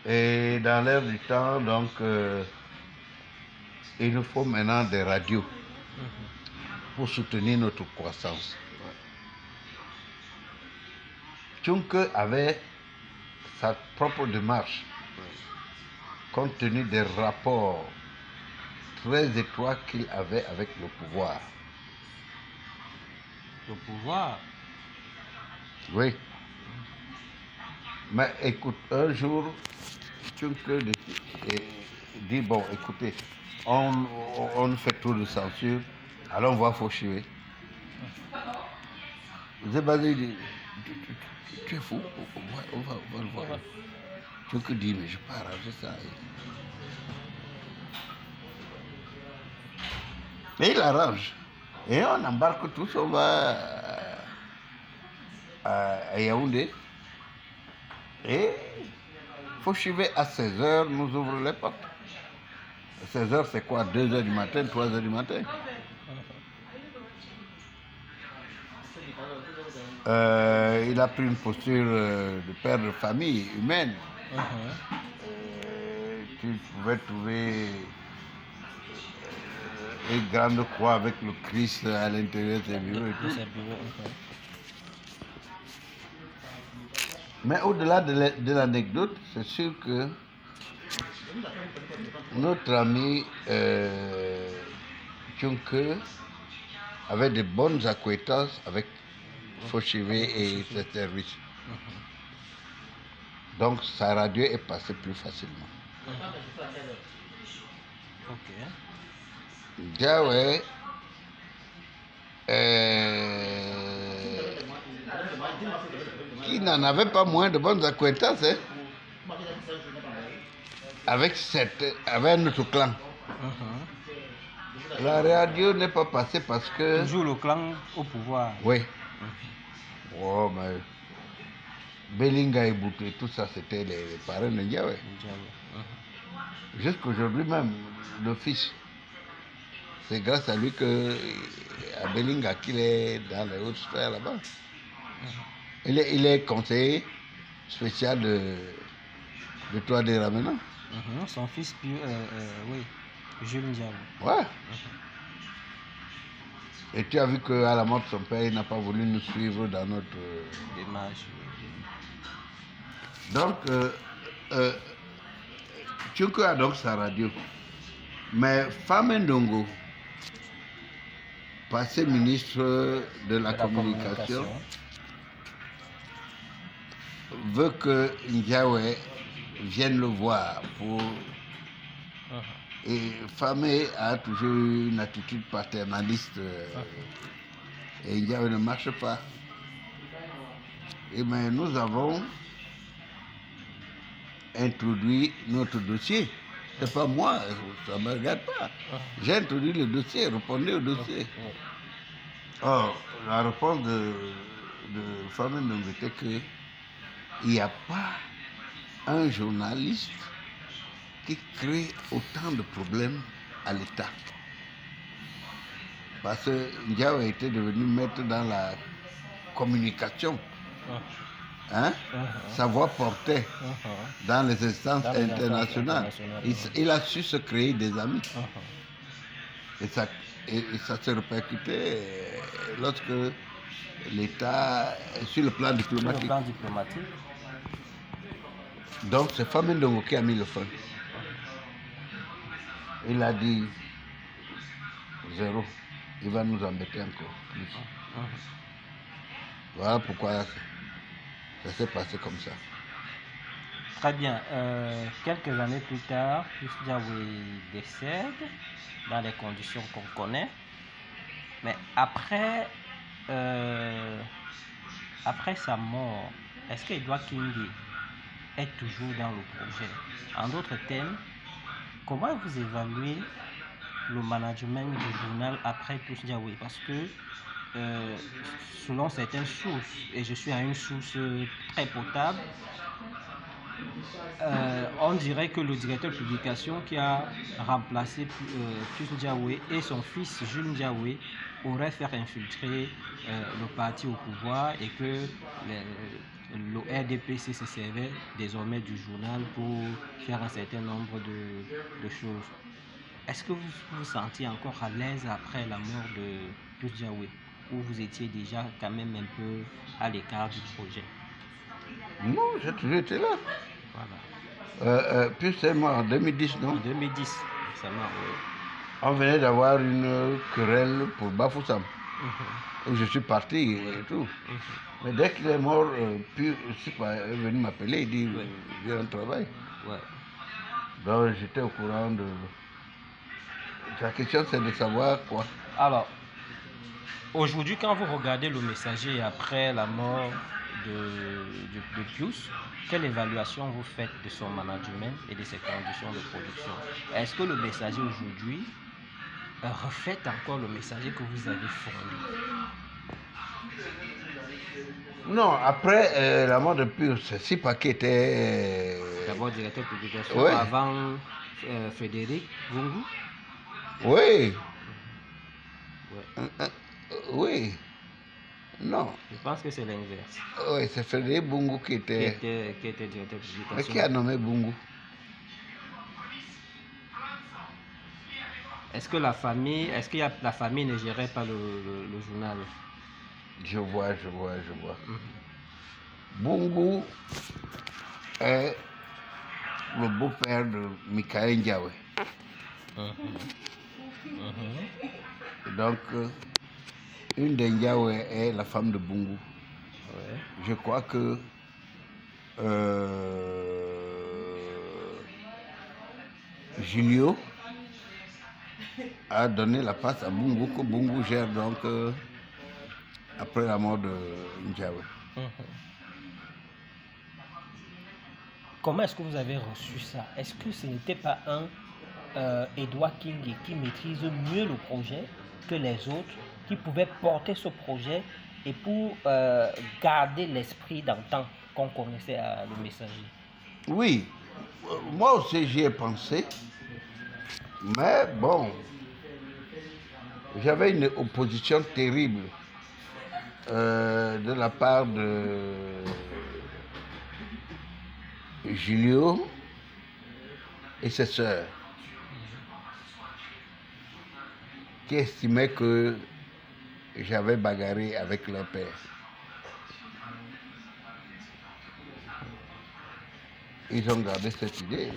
Et dans l'air du temps, donc, il nous faut maintenant des radios pour soutenir notre croissance. Tchunke avait sa propre démarche, compte tenu des rapports très étroits qu'il avait avec le pouvoir. Le pouvoir? Oui. Mais écoute, un jour, Tchunke dit, bon, écoutez, on fait trop de censure, allons voir Fauchier. Zébazé dit, tu es fou, on va le voir. Tchunke dit, mais je peux arranger ça. Mais il arrange. Et on embarque tous, on va à Yaoundé. Et Fauchier à 16h nous ouvre les portes. 16h c'est quoi? 2h du matin, 3h du matin. Il a pris une posture de père de famille humaine. Tu pouvais trouver une grande croix avec le Christ à l'intérieur de ses bureaux et tout. Mais au-delà de l'anecdote, c'est sûr que notre ami Tchunke avait de bonnes acquaintances avec Fauchier et ses services. Donc sa radio est passée plus facilement. Diawé qui n'en avait pas moins de bonnes acquaintances avec notre clan. La radio n'est pas passée parce que... Toujours le clan au pouvoir. Oui. Oh, mais... Belinga et Boutou, tout ça, c'était les parents de Ndiaye. Jusqu'aujourd'hui même, le fils, c'est grâce à lui que à Belinga qu'il est dans les hautes sphères là-bas. Il est conseiller spécial de Toi des Ramenants. Son fils, oui, Jules Ndiaye. Ouais. Et tu as vu qu'à la mort de son père, il n'a pas voulu nous suivre dans notre démarche. Donc, Tchunke a donc sa radio. Mais Fame Ndongo, passé ministre de la communication, veut que Ndiaye vienne le voir pour... Et Fame a toujours eu une attitude paternaliste et Ndiaye ne marche pas. Et bien nous avons introduit notre dossier. C'est pas moi, ça ne me regarde pas. J'ai introduit le dossier, répondez au dossier. Or, la réponse de Fame Ndongo était qu'il n'y a pas un journaliste qui crée autant de problèmes à l'État. Parce que Ndiaye était devenu maître dans la communication. Hein? Sa voix portait dans les instances internationales. Il a su se créer des amis. Et ça se répercutait lorsque l'État, sur le plan diplomatique. Donc c'est Fame Ndongo qui a mis le feu. Il a dit 0, il va nous embêter encore plus. Voilà pourquoi ça s'est passé comme ça. Très bien. Quelques années plus tard, Diawé décède dans les conditions qu'on connaît. Mais euh, après sa mort, est-ce que Edouard Kingi est toujours dans le projet? En d'autres termes, comment vous évaluez le management du journal après Tous Diawé? Parce que euh, selon certaines sources, et je suis à une source très potable, on dirait que le directeur de publication qui a remplacé Pius Ndiaye et son fils Jules Ndiaye auraient fait infiltrer le parti au pouvoir et que le RDPC se servait désormais du journal pour faire un certain nombre de choses. Est-ce que vous vous sentiez encore à l'aise après la mort de Pius Ndiaye ou vous étiez déjà quand même un peu à l'écart du projet? Non, j'ai toujours été là. Voilà. Puis c'est mort en 2010, non? En 2010, ça m'a, oui. On venait d'avoir une querelle pour Bafoussam, où je suis parti et tout. Mais dès qu'il est mort, puis est venu m'appeler, il dit viens au travail. Ouais. Donc j'étais au courant de. La question c'est de savoir quoi. Alors, aujourd'hui, quand vous regardez le messager après la mort de Pius, quelle évaluation vous faites de son management et de ses conditions de production? Est-ce que le messager aujourd'hui reflète encore le messager que vous avez fourni? Non, après la mort de Pius, c'est Sipaki était. D'abord directeur de publication, Ouais. avant Frédéric Vungu? Oui. Ouais. Oui. Non. Je pense que c'est l'inverse. Oui, c'est Frédéric Bungu qui était directeur de publication. Mais qui a nommé Bungu? Est-ce que la famille ne gérait pas le journal? Je vois. Bungu est le beau-père de Michael Ndiaye. Donc, une des Ndiaye est la femme de Bungu. Ouais. Je crois que Julio a donné la passe à Bungu, que Bungu gère donc après la mort de Ndiaye. Comment est-ce que vous avez reçu ça? Est-ce que ce n'était pas un Edouard Kingi qui maîtrise mieux le projet que les autres, qui pouvait porter ce projet et pour garder l'esprit d'antan qu'on connaissait à le messager? Oui, moi aussi j'y ai pensé, mais bon, j'avais une opposition terrible de la part de Julio et ses sœurs, qui estimaient que j'avais bagarré avec leur père. Ils ont gardé cette idée.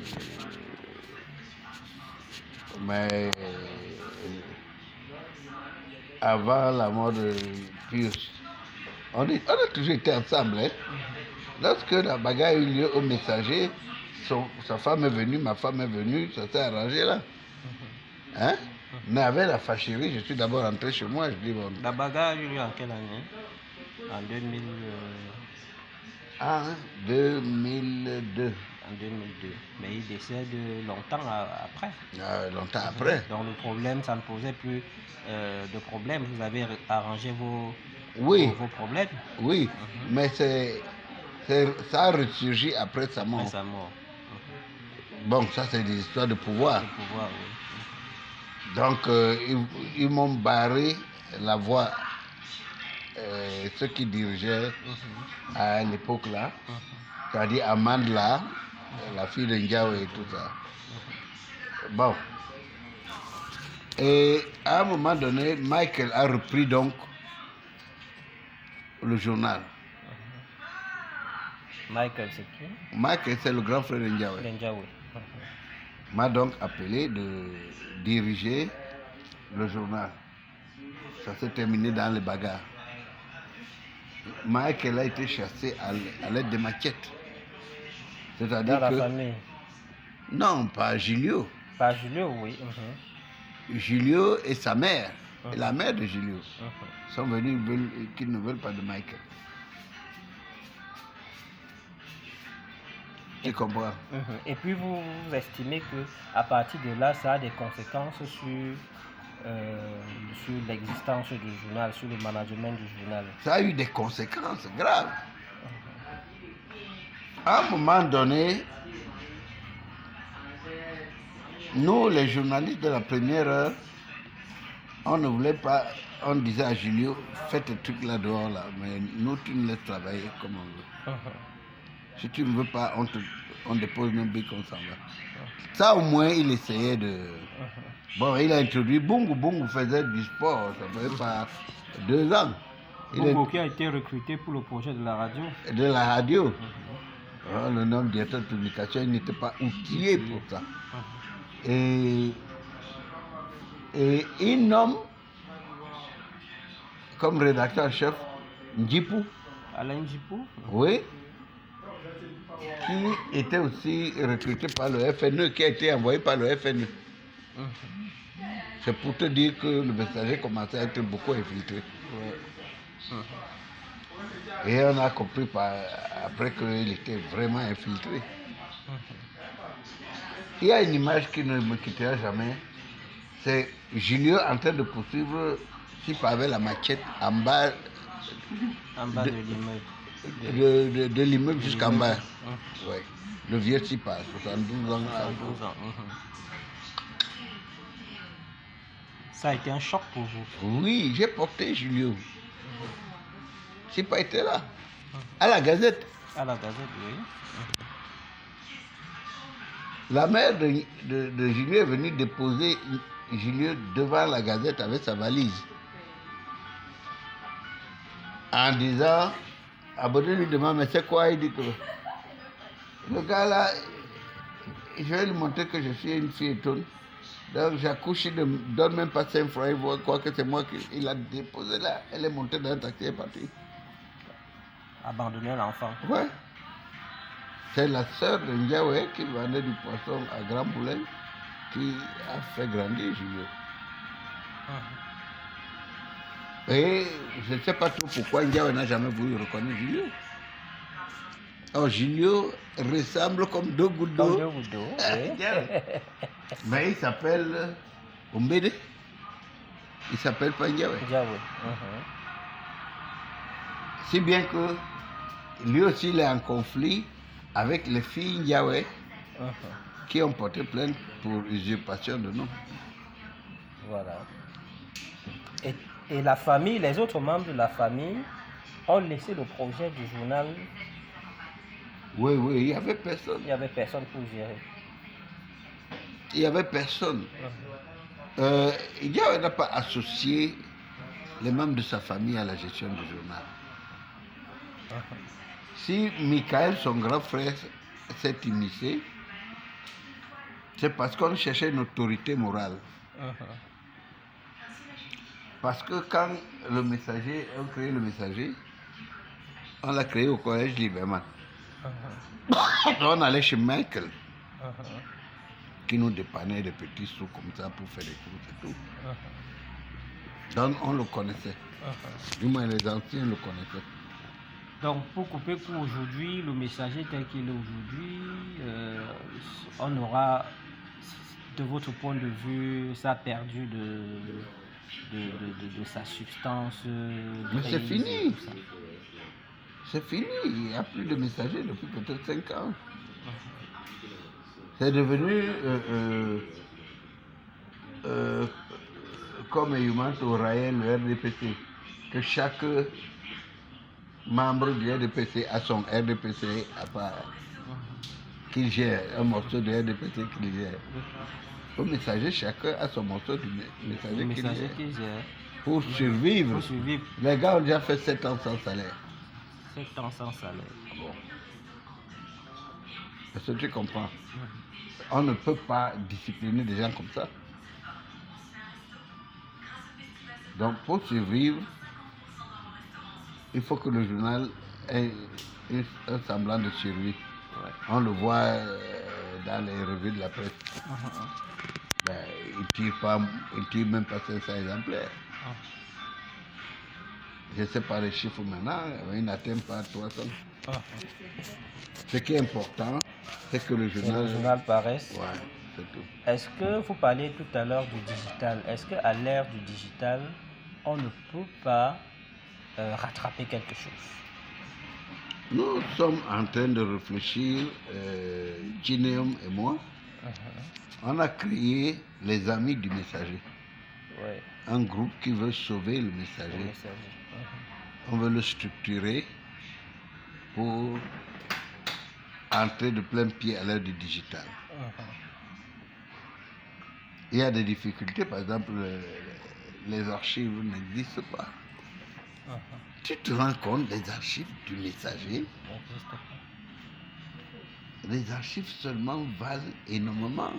Mais avant la mort de Pius, on a toujours été ensemble. Hein? Lorsque la bagarre a eu lieu au messager, sa femme est venue, ma femme est venue, ça s'est arrangé là. Hein? Mais avec la fâcherie, je suis d'abord rentré chez moi. Je dis, bon. La bagarre a eu lieu en quelle année? En 2000. En 2002. En 2002. Mais il décède longtemps après. Longtemps après. Donc le problème, ça ne posait plus de problème. Vous avez arrangé vos problèmes. Oui, mais ça a ressurgi après sa mort. Après sa mort. Bon, ça c'est des histoires de pouvoir. De pouvoir, oui. Donc ils m'ont barré la voie. Ceux qui dirigeaient à l'époque là, c'est-à-dire Amandla, la fille de Ndiaye et tout ça. Bon. Et à un moment donné, Michael a repris donc le journal. Michael, c'est qui? Michael, c'est le grand frère de Ndiaye. M'a donc appelé de diriger le journal. Ça s'est terminé dans les bagarres. Michael a été chassé à l'aide de machettes. C'est-à-dire Dans la que... famille. Non, pas Julio. Pas Julio, oui. Julio et sa mère, et la mère de Julio, Mhm. sont venus qu'ils ne veulent pas de Michael. Tu comprends? Et puis vous estimez que à partir de là, ça a des conséquences sur l'existence du journal, sur le management du journal. Ça a eu des conséquences graves. À un moment donné, nous, les journalistes de la première heure, on ne voulait pas, on disait à Julio, faites le truc là dehors là, mais nous, tu nous laisses travailler comme on veut. Si tu ne veux pas, on dépose nos bics, on s'en va. Ça, au moins, il essayait de... Bon, il a introduit Bungu. Bungu faisait du sport, ça fait pas 2 ans. Bungu qui a été recruté pour le projet de la radio. De la radio. Le nom de directeur de publication, il n'était pas outillé pour ça. Et il nomme comme rédacteur en chef Njipou. Alain Njipou. Oui. Qui était aussi recruté par le FNE, qui a été envoyé par le FNE. C'est pour te dire que le messager commençait à être beaucoup infiltré. Et on a compris après qu'il était vraiment infiltré. Il y a une image qui ne me quittera jamais. C'est Julio en train de poursuivre Sipa avec la machette en bas de l'immeuble. De l'immeuble jusqu'en bas. Ouais. Le vieux Sipa, 72 ans. Ça a été un choc pour vous? Oui, j'ai porté Julio. Sipa était là. À la Gazette. À la Gazette, oui. La mère de Julio est venue déposer Julio devant la Gazette avec sa valise. En disant, Abonné lui demande, mais c'est quoi? Il dit que le gars là, je vais lui montrer que je suis une fille étonne. Donc j'accouche, il ne me donne même pas 5 francs, il voit quoi que c'est moi qui l'a déposé là. Elle est montée dans un taxi et est partie. Abandonner l'enfant. Ouais. C'est la sœur de Ndiawe qui vendait du poisson à Grand Moulin qui a fait grandir Julio. Et je ne sais pas trop pourquoi Ndiawe n'a jamais voulu reconnaître Julio. Alors Julio ressemble comme 2 gouttes d'eau. Comme 2 gouttes d'eau, oui. Mais il s'appelle Ombede. Il s'appelle pas Ndiawe. Si bien que lui aussi il est en conflit avec les filles Ndiawe qui ont porté plainte pour usurpation de nom. Voilà. Et la famille, les autres membres de la famille ont laissé le projet du journal. Oui, il n'y avait personne. Il n'y avait personne pour gérer. Il n'y avait personne. Ndiawe n'a pas associé les membres de sa famille à la gestion du journal. Si Michael, son grand frère, s'est immiscé, c'est parce qu'on cherchait une autorité morale. Parce que quand le messager, on créé le messager, on l'a créé au collège Lieberman. On allait chez Michael, qui nous dépannait des petits sous comme ça pour faire des courses et tout. Donc on le connaissait. Du moins les anciens le connaissaient. Donc pour couper court aujourd'hui, le messager tel qu'il est aujourd'hui, on aura, de votre point de vue, ça a perdu de sa substance. Mais c'est fini. C'est fini. Il n'y a plus de messager depuis peut-être 5 ans. C'est devenu comme Human au Raël, le RDPC, que chaque membre du RDPC a son RDPC à part, qu'il gère, un morceau de RDPC qu'il gère. Au messager, chacun a son morceau du messager qu'il gère. Pour survivre. Les gars ont déjà fait 7 ans sans salaire. 7 ans sans salaire. Bon. Est-ce que tu comprends? On ne peut pas discipliner des gens comme ça. Donc pour survivre, il faut que le journal ait un semblant de survie. Ouais. On le voit dans les revues de la presse. Ben, il tire même pas 500 exemplaires. Je ne sais pas les chiffres maintenant, mais il n'atteint pas 300. Ce qui est important, c'est que le journal paraisse. Ouais, c'est tout. Est-ce que vous parliez tout à l'heure du digital? Est-ce qu'à l'ère du digital, on ne peut pas rattraper quelque chose? Nous sommes en train de réfléchir, Gineum et moi. On a créé les Amis du Messager. Ouais. Un groupe qui veut sauver le Messager. On veut le structurer pour entrer de plein pied à l'ère du digital. Il y a des difficultés, par exemple, les archives n'existent pas. Tu te rends compte des archives du Messager? Les archives seulement valent énormément.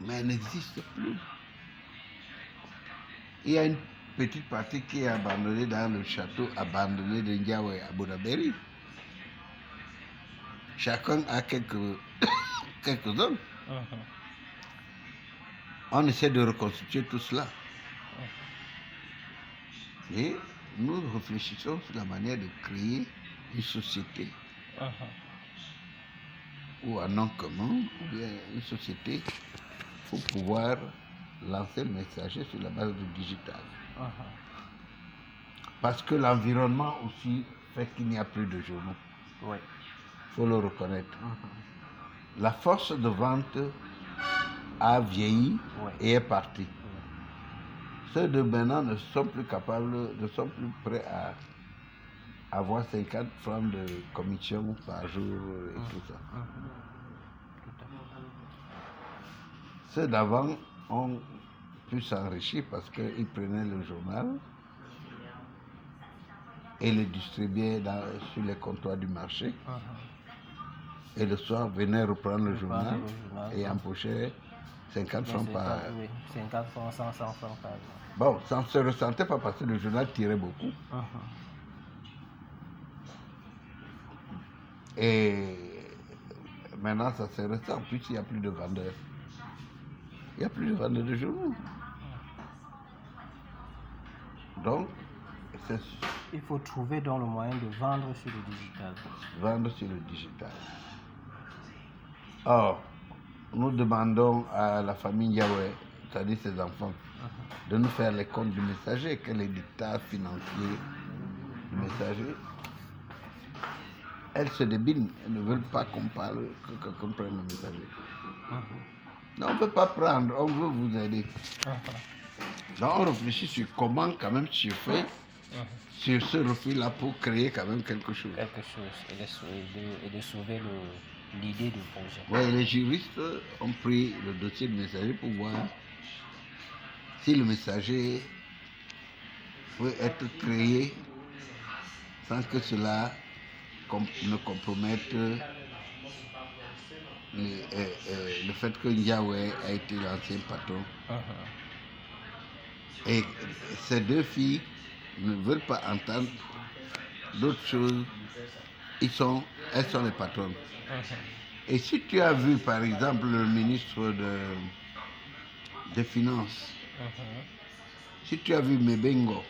Mais elles n'existent plus. Il y a une petite partie qui est abandonnée dans le château abandonné de Ndiawe à Bonaberi. Chacun a quelques-uns. On essaie de reconstituer tout cela. Et nous réfléchissons sur la manière de créer une société ou un nom commun, ou bien une société pour pouvoir lancer le Messager sur la base du digital. Parce que l'environnement aussi fait qu'il n'y a plus de journaux. Oui. Il faut le reconnaître. La force de vente a vieilli et est partie. Ceux de maintenant ne sont plus capables, ne sont plus prêts à avoir 50 francs de commission par jour et tout ça. Ceux d'avant ont pu s'enrichir parce qu'ils prenaient le journal et le distribuaient sur les comptoirs du marché. Et le soir, venaient reprendre le journal et empochaient 50 francs par... 50 francs, 100 francs par jour. Bon, ça ne se ressentait pas parce que le journal tirait beaucoup. Et maintenant, ça se ressent. En plus, il n'y a plus de vendeurs. Il n'y a plus de vendeurs de journaux. Donc, il faut trouver dans le moyen de vendre sur le digital. Vendre sur le digital. Or, nous demandons à la famille Yahweh, c'est-à-dire ses enfants, de nous faire les comptes du Messager, quel est l'état financier du Messager. Elles se débinent, elles ne veulent pas qu'on parle, qu'on prenne le Messager. Non, on ne peut pas prendre, on veut vous aider. Donc on réfléchit sur comment quand même surfer sur ce refus-là pour créer quand même quelque chose. Quelque chose et de sauver l'idée du projet. Oui, les juristes ont pris le dossier du Messager pour voir si le Messager peut être créé sans que cela ne compromette le fait que Yahweh a été l'ancien patron. Et ces deux filles ne veulent pas entendre d'autres choses. Elles sont les patronnes. Et si tu as vu, par exemple, le ministre des Finances, si tu as vu Mebengo,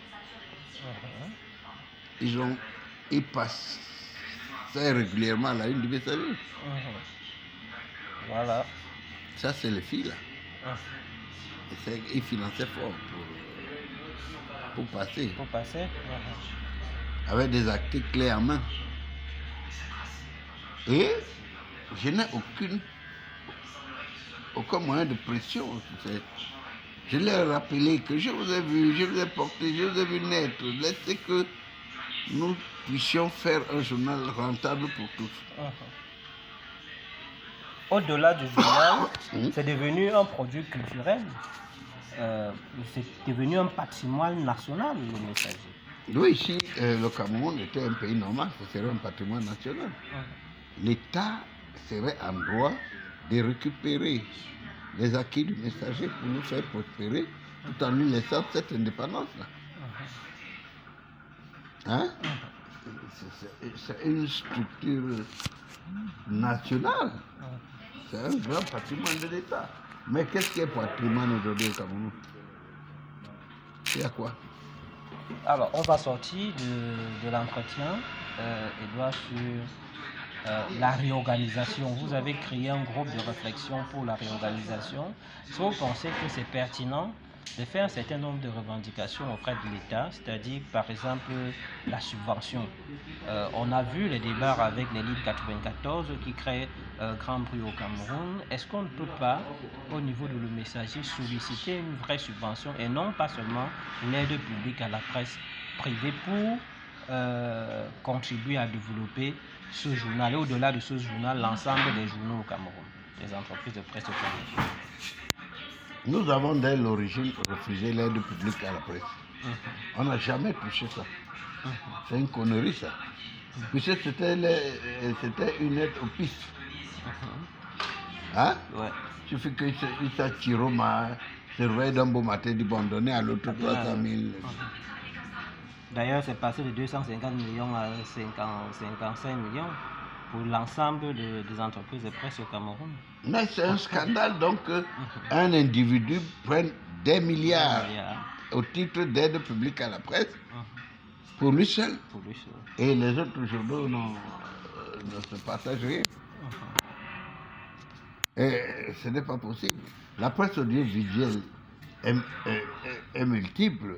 ils passent régulièrement à la une du Messager. Voilà. Ça, c'est les filles, là. Ils finançaient fort pour passer. Pour passer. Avec des articles clés en main. Et je n'ai aucun moyen de pression. Je leur ai rappelé que je vous ai vu, je vous ai porté, je vous ai vu naître. Laissez que nous puissions faire un journal rentable pour tous. Au-delà du journal, c'est devenu un produit culturel. C'est devenu un patrimoine national, le Messager. Oui, si le Cameroun était un pays normal, ce serait un patrimoine national. L'État serait en droit de récupérer les acquis du Messager pour nous faire prospérer, tout en lui laissant cette indépendance-là. Hein? C'est une structure nationale. C'est un grand patrimoine de l'État. Mais qu'est-ce qui est patrimoine aujourd'hui au Cameroun? Il y a quoi? Alors, on va sortir de l'entretien, Edouard, sur la réorganisation. Vous avez créé un groupe de réflexion pour la réorganisation. Est-ce que vous pensez que c'est pertinent de faire un certain nombre de revendications auprès de l'État, c'est-à-dire par exemple la subvention? On a vu les débats avec les Ligue 94 qui créent grand bruit au Cameroun. Est-ce qu'on ne peut pas, au niveau de le messager, solliciter une vraie subvention et non pas seulement l'aide publique à la presse privée pour contribuer à développer ce journal et au-delà de ce journal, l'ensemble des journaux au Cameroun, des entreprises de presse au Cameroun? Nous avons dès l'origine refusé l'aide publique à la presse. On n'a jamais touché ça. C'est une connerie ça. Puisque c'était une aide au pif. Hein? Ouais. Il suffit que Issa Chiroma se réveille d'un beau matin, dit bon, donner à l'autre 300 000. D'ailleurs, c'est passé de 250 millions à 55 millions pour l'ensemble des entreprises de presse au Cameroun. Mais c'est un scandale donc qu'un individu prenne des milliards au titre d'aide publique à la presse pour lui seul. Et les autres journaux ne se partagent rien. Et ce n'est pas possible. La presse audiovisuelle est multiple.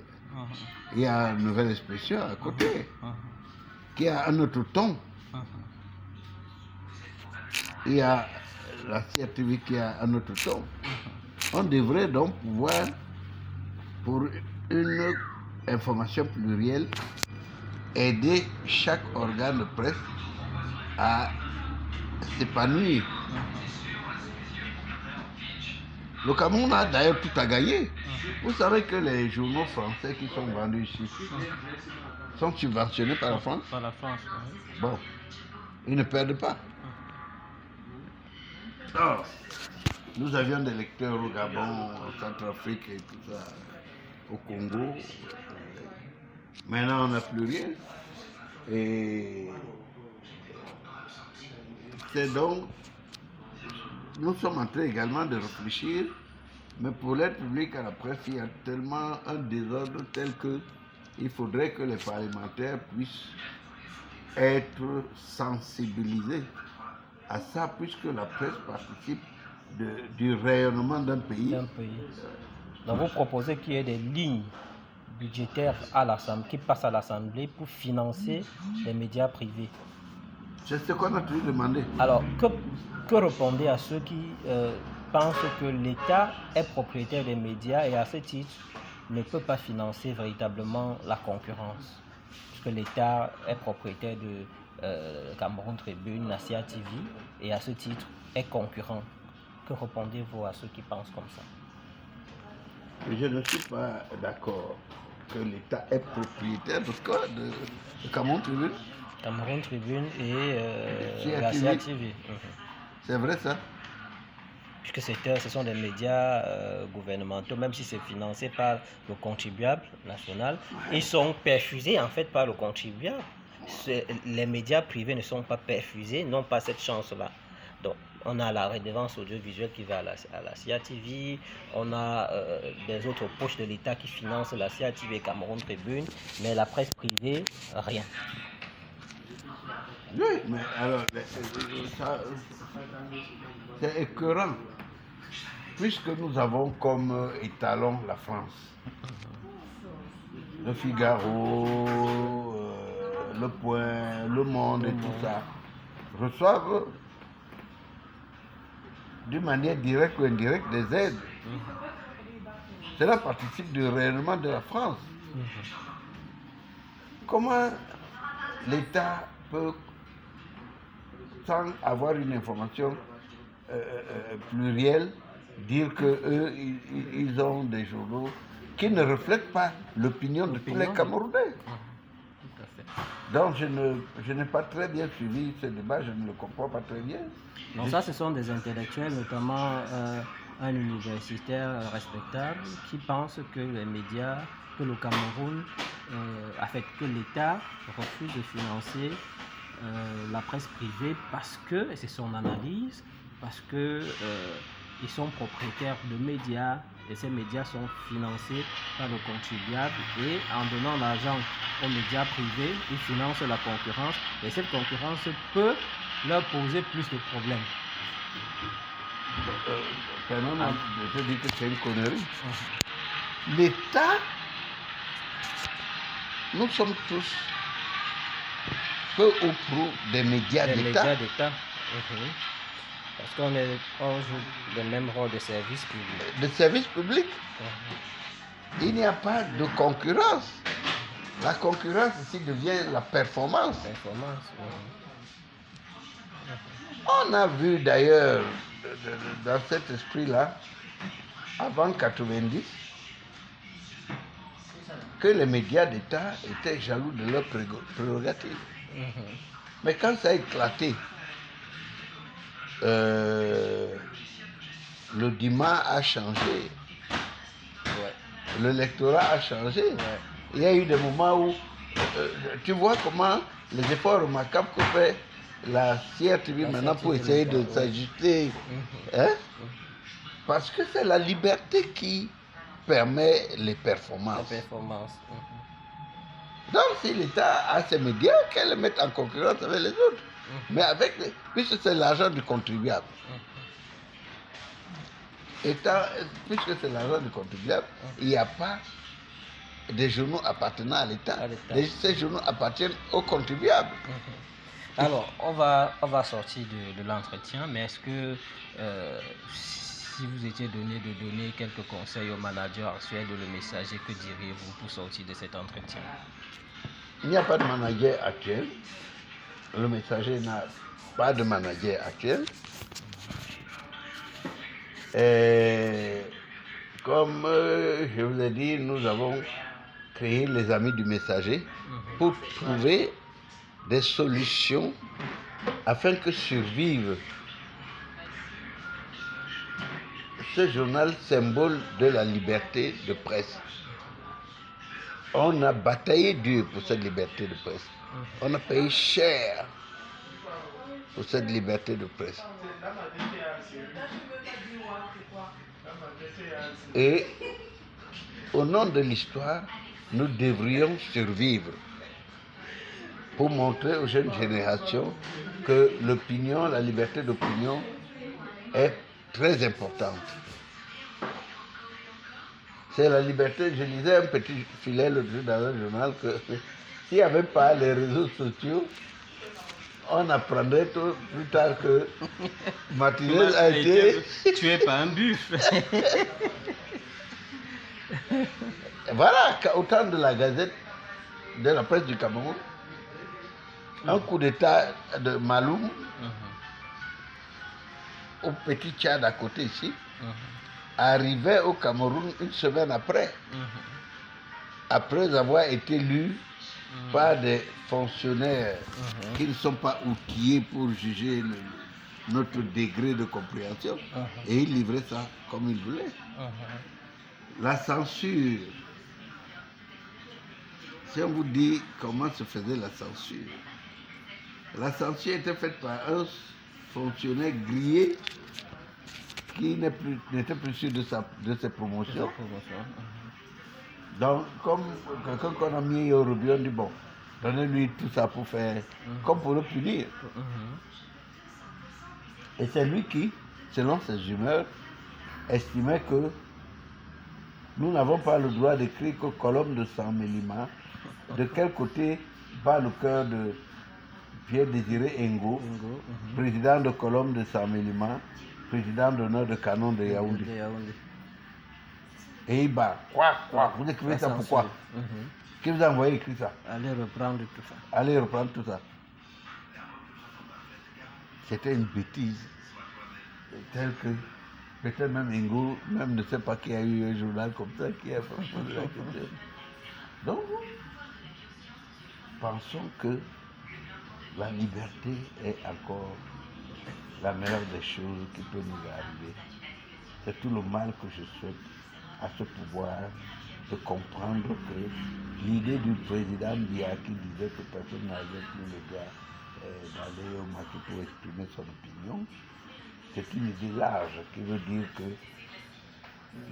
Il y a une nouvelle expression à côté, qui a un autre ton. Il y a la CRTV qui a un autre ton. On devrait donc pouvoir, pour une information plurielle, aider chaque organe de presse à s'épanouir. Le Cameroun a d'ailleurs tout à gagner. Vous savez que les journaux français qui sont vendus ici sont subventionnés par la France. Par la France, oui. Bon, ils ne perdent pas. Alors, nous avions des lecteurs au Gabon, en Centrafrique et tout ça, au Congo. Maintenant, on n'a plus rien. Et c'est donc, nous sommes en train également de réfléchir, mais pour l'aide publique à la presse, il y a tellement un désordre tel que il faudrait que les parlementaires puissent être sensibilisés à ça, puisque la presse participe du rayonnement d'un pays. Donc vous proposez qu'il y ait des lignes budgétaires à l'Assemblée, qui passent à l'Assemblée pour financer les médias privés. C'est ce qu'on a toujours demandé. Alors, que répondez à ceux qui pensent que l'État est propriétaire des médias et à ce titre ne peut pas financer véritablement la concurrence, puisque l'État est propriétaire de Cameroun Tribune, la CATV, et à ce titre est concurrent? Que répondez-vous à ceux qui pensent comme ça? Je ne suis pas d'accord que l'État est propriétaire de quoi? De Cameroun Tribune? Cameroun Tribune et la CATV. CATV. C'est vrai ça? Puisque ce sont des médias gouvernementaux, même si c'est financé par le contribuable national, ils sont perfusés en fait par le contribuable. Les médias privés ne sont pas perfusés, n'ont pas cette chance-là. Donc, on a la redevance audiovisuelle qui va à la CATV, on a des autres poches de l'État qui financent la CATV et Cameroun Tribune, mais la presse privée, rien. Oui, mais alors, c'est écœurant, puisque nous avons comme étalon la France. Le Figaro, Le Point, Le Monde et tout ça reçoivent d'une manière directe ou indirecte des aides. Cela participe du rayonnement de la France. Comment l'État peut, sans avoir une information plurielle, dire qu'eux, ils ont des journaux qui ne reflètent pas l'opinion de tous les Camerounais? Donc je n'ai pas très bien suivi ce débat, je ne le comprends pas très bien. Donc ça, ce sont des intellectuels, notamment un universitaire respectable, qui pense que les médias que le Cameroun, que l'État refuse de financer la presse privée parce que, et c'est son analyse, parce que ils sont propriétaires de médias et ces médias sont financés par le contribuable et en donnant l'argent aux médias privés, ils financent la concurrence et cette concurrence peut leur poser plus de problèmes. Je te dis que c'est une connerie. L'État, nous sommes tous peu ou prou des médias d'État. Parce qu'on joue le même rôle de service public. De service public. Il n'y a pas de concurrence. La concurrence ici devient la performance. On a vu d'ailleurs, dans cet esprit-là, avant 90, que les médias d'État étaient jaloux de leurs prérogatives. Mais quand ça a éclaté, l'audimat a changé, le lectorat a changé. Il y a eu des moments où tu vois comment les efforts remarquables que fait la CRTV maintenant pour essayer de s'ajuster. Parce que c'est la liberté qui permet les performances. Donc si l'État a ses médias, qu'elle les mette en concurrence avec les autres. Mais puisque c'est l'argent du contribuable. Puisque c'est l'argent du contribuable, il n'y a pas des journaux appartenant à l'État. Ces journaux appartiennent aux contribuables. Alors, on va sortir de l'entretien, mais est-ce que si vous étiez donné de donner quelques conseils au manager actuel de Le Messager, que diriez-vous pour sortir de cet entretien? Il n'y a pas de manager actuel. Le Messager n'a pas de manager actuel. Et comme je vous ai dit, nous avons créé les Amis du Messager pour trouver des solutions afin que survive ce journal symbole de la liberté de presse. On a bataillé dur pour cette liberté de presse. On a payé cher pour cette liberté de presse. Et au nom de l'histoire, nous devrions survivre pour montrer aux jeunes générations que l'opinion, la liberté d'opinion est très importante. C'est la liberté, je lisais un petit filet l'autre jour dans un journal que s'il n'y avait pas les réseaux sociaux, on apprendrait plus tard que Martinez a été tué par un buffle. Voilà, au temps de la Gazette, de la presse du Cameroun, un coup d'État de Maloum, au petit Tchad à côté ici, arrivait au Cameroun une semaine après, après avoir été lu par des fonctionnaires qui ne sont pas outillés pour juger notre degré de compréhension, et ils livraient ça comme ils voulaient. La censure, si on vous dit comment se faisait la censure était faite par un fonctionnaire grillé qui n'était plus sûr de ses promotions. Donc, comme quelqu'un qu'on a mis au rubis, on dit bon, donnez-lui tout ça pour faire, comme pour le punir. Et c'est lui qui, selon ses humeurs, estimait que nous n'avons pas le droit d'écrire que colonne de Saint-Mélima, de quel côté bat le cœur de Pierre-Désiré Ngo, président de colonne de Saint-Mélima, président d'honneur de canon de Yaoundé. Et il bat. Quoi, vous écrivez ça pourquoi? Qui vous a envoyé écrire ça? Allez reprendre tout ça. C'était une bêtise, telle que peut-être même Ngo même ne sait pas qu'il y a eu un journal comme ça qui a posé la question. Donc, pensons que la liberté est encore la meilleure des choses qui peut nous arriver. C'est tout le mal que je souhaite à ce pouvoir de comprendre que l'idée du président Biya qui disait que personne n'avait plus le droit d'aller au marché pour exprimer son opinion, c'est une idée large qui veut dire que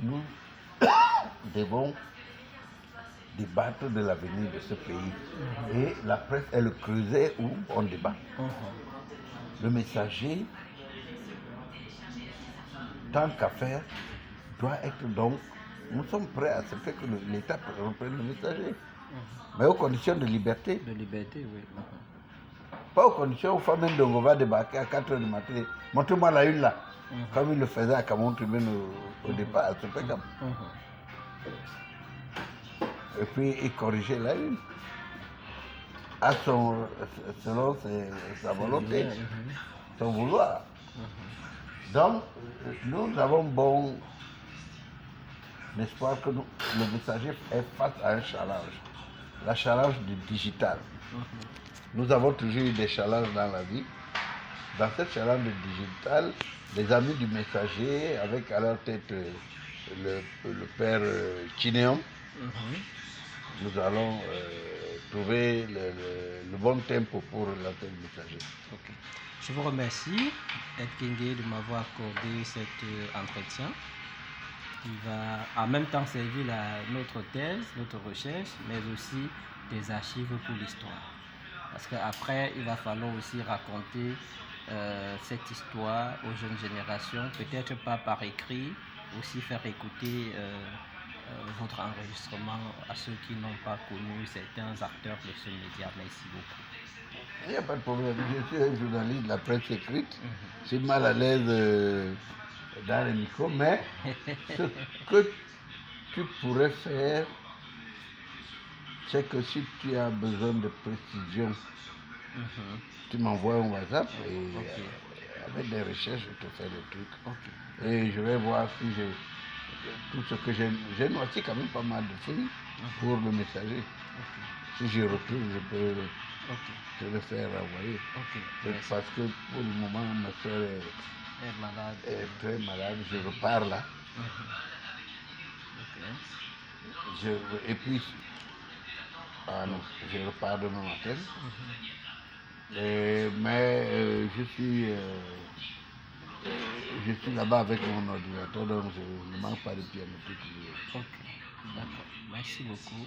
nous devons débattre de l'avenir de ce pays. Et la presse est le creuset où on débat. Le messager, tant qu'à faire, doit être donc... Nous sommes prêts à accepter que l'État reprenne le messager. Mais aux conditions de liberté. De liberté, oui. Pas aux conditions où Famine Dongo va débarquer à 4 h du matin. Montrez-moi la une là. Comme il le faisait à Camon Tribune au départ, à Sopekam. Et puis il corrigeait la une. Selon sa volonté, son vouloir. Donc, nous avons bon espoir que le messager est face à un challenge. La challenge du digital. Nous avons toujours eu des challenges dans la vie. Dans cette challenge du digital, les amis du messager, avec à leur tête le père Chinéon, nous allons trouver le bon tempo pour l'antenne messager. Okay. Je vous remercie, Ed Kenge, de m'avoir accordé cet entretien qui va en même temps servir notre thèse, notre recherche, mais aussi des archives pour l'histoire. Parce qu'après, il va falloir aussi raconter cette histoire aux jeunes générations, peut-être pas par écrit, aussi faire écouter votre enregistrement à ceux qui n'ont pas connu certains acteurs de ce média. Merci beaucoup. Il n'y a pas de problème. Je suis un journaliste de la presse écrite. Je suis mal à l'aise dans les micros, mais ce que tu pourrais faire, c'est que si tu as besoin de précision, tu m'envoies un WhatsApp et avec des recherches, je te fais des trucs. Et je vais voir si j'ai tout ce que j'ai. J'ai aussi quand même pas mal de fruits pour le messager. Si je retrouve, je peux te le faire envoyer. Parce que pour le moment, ma soeur est très malade. Je repars là. Et puis, je repars demain matin. Mais je suis là-bas avec mon ordinateur, donc je ne manque pas de pied à me tout. Ok, d'accord. Merci beaucoup.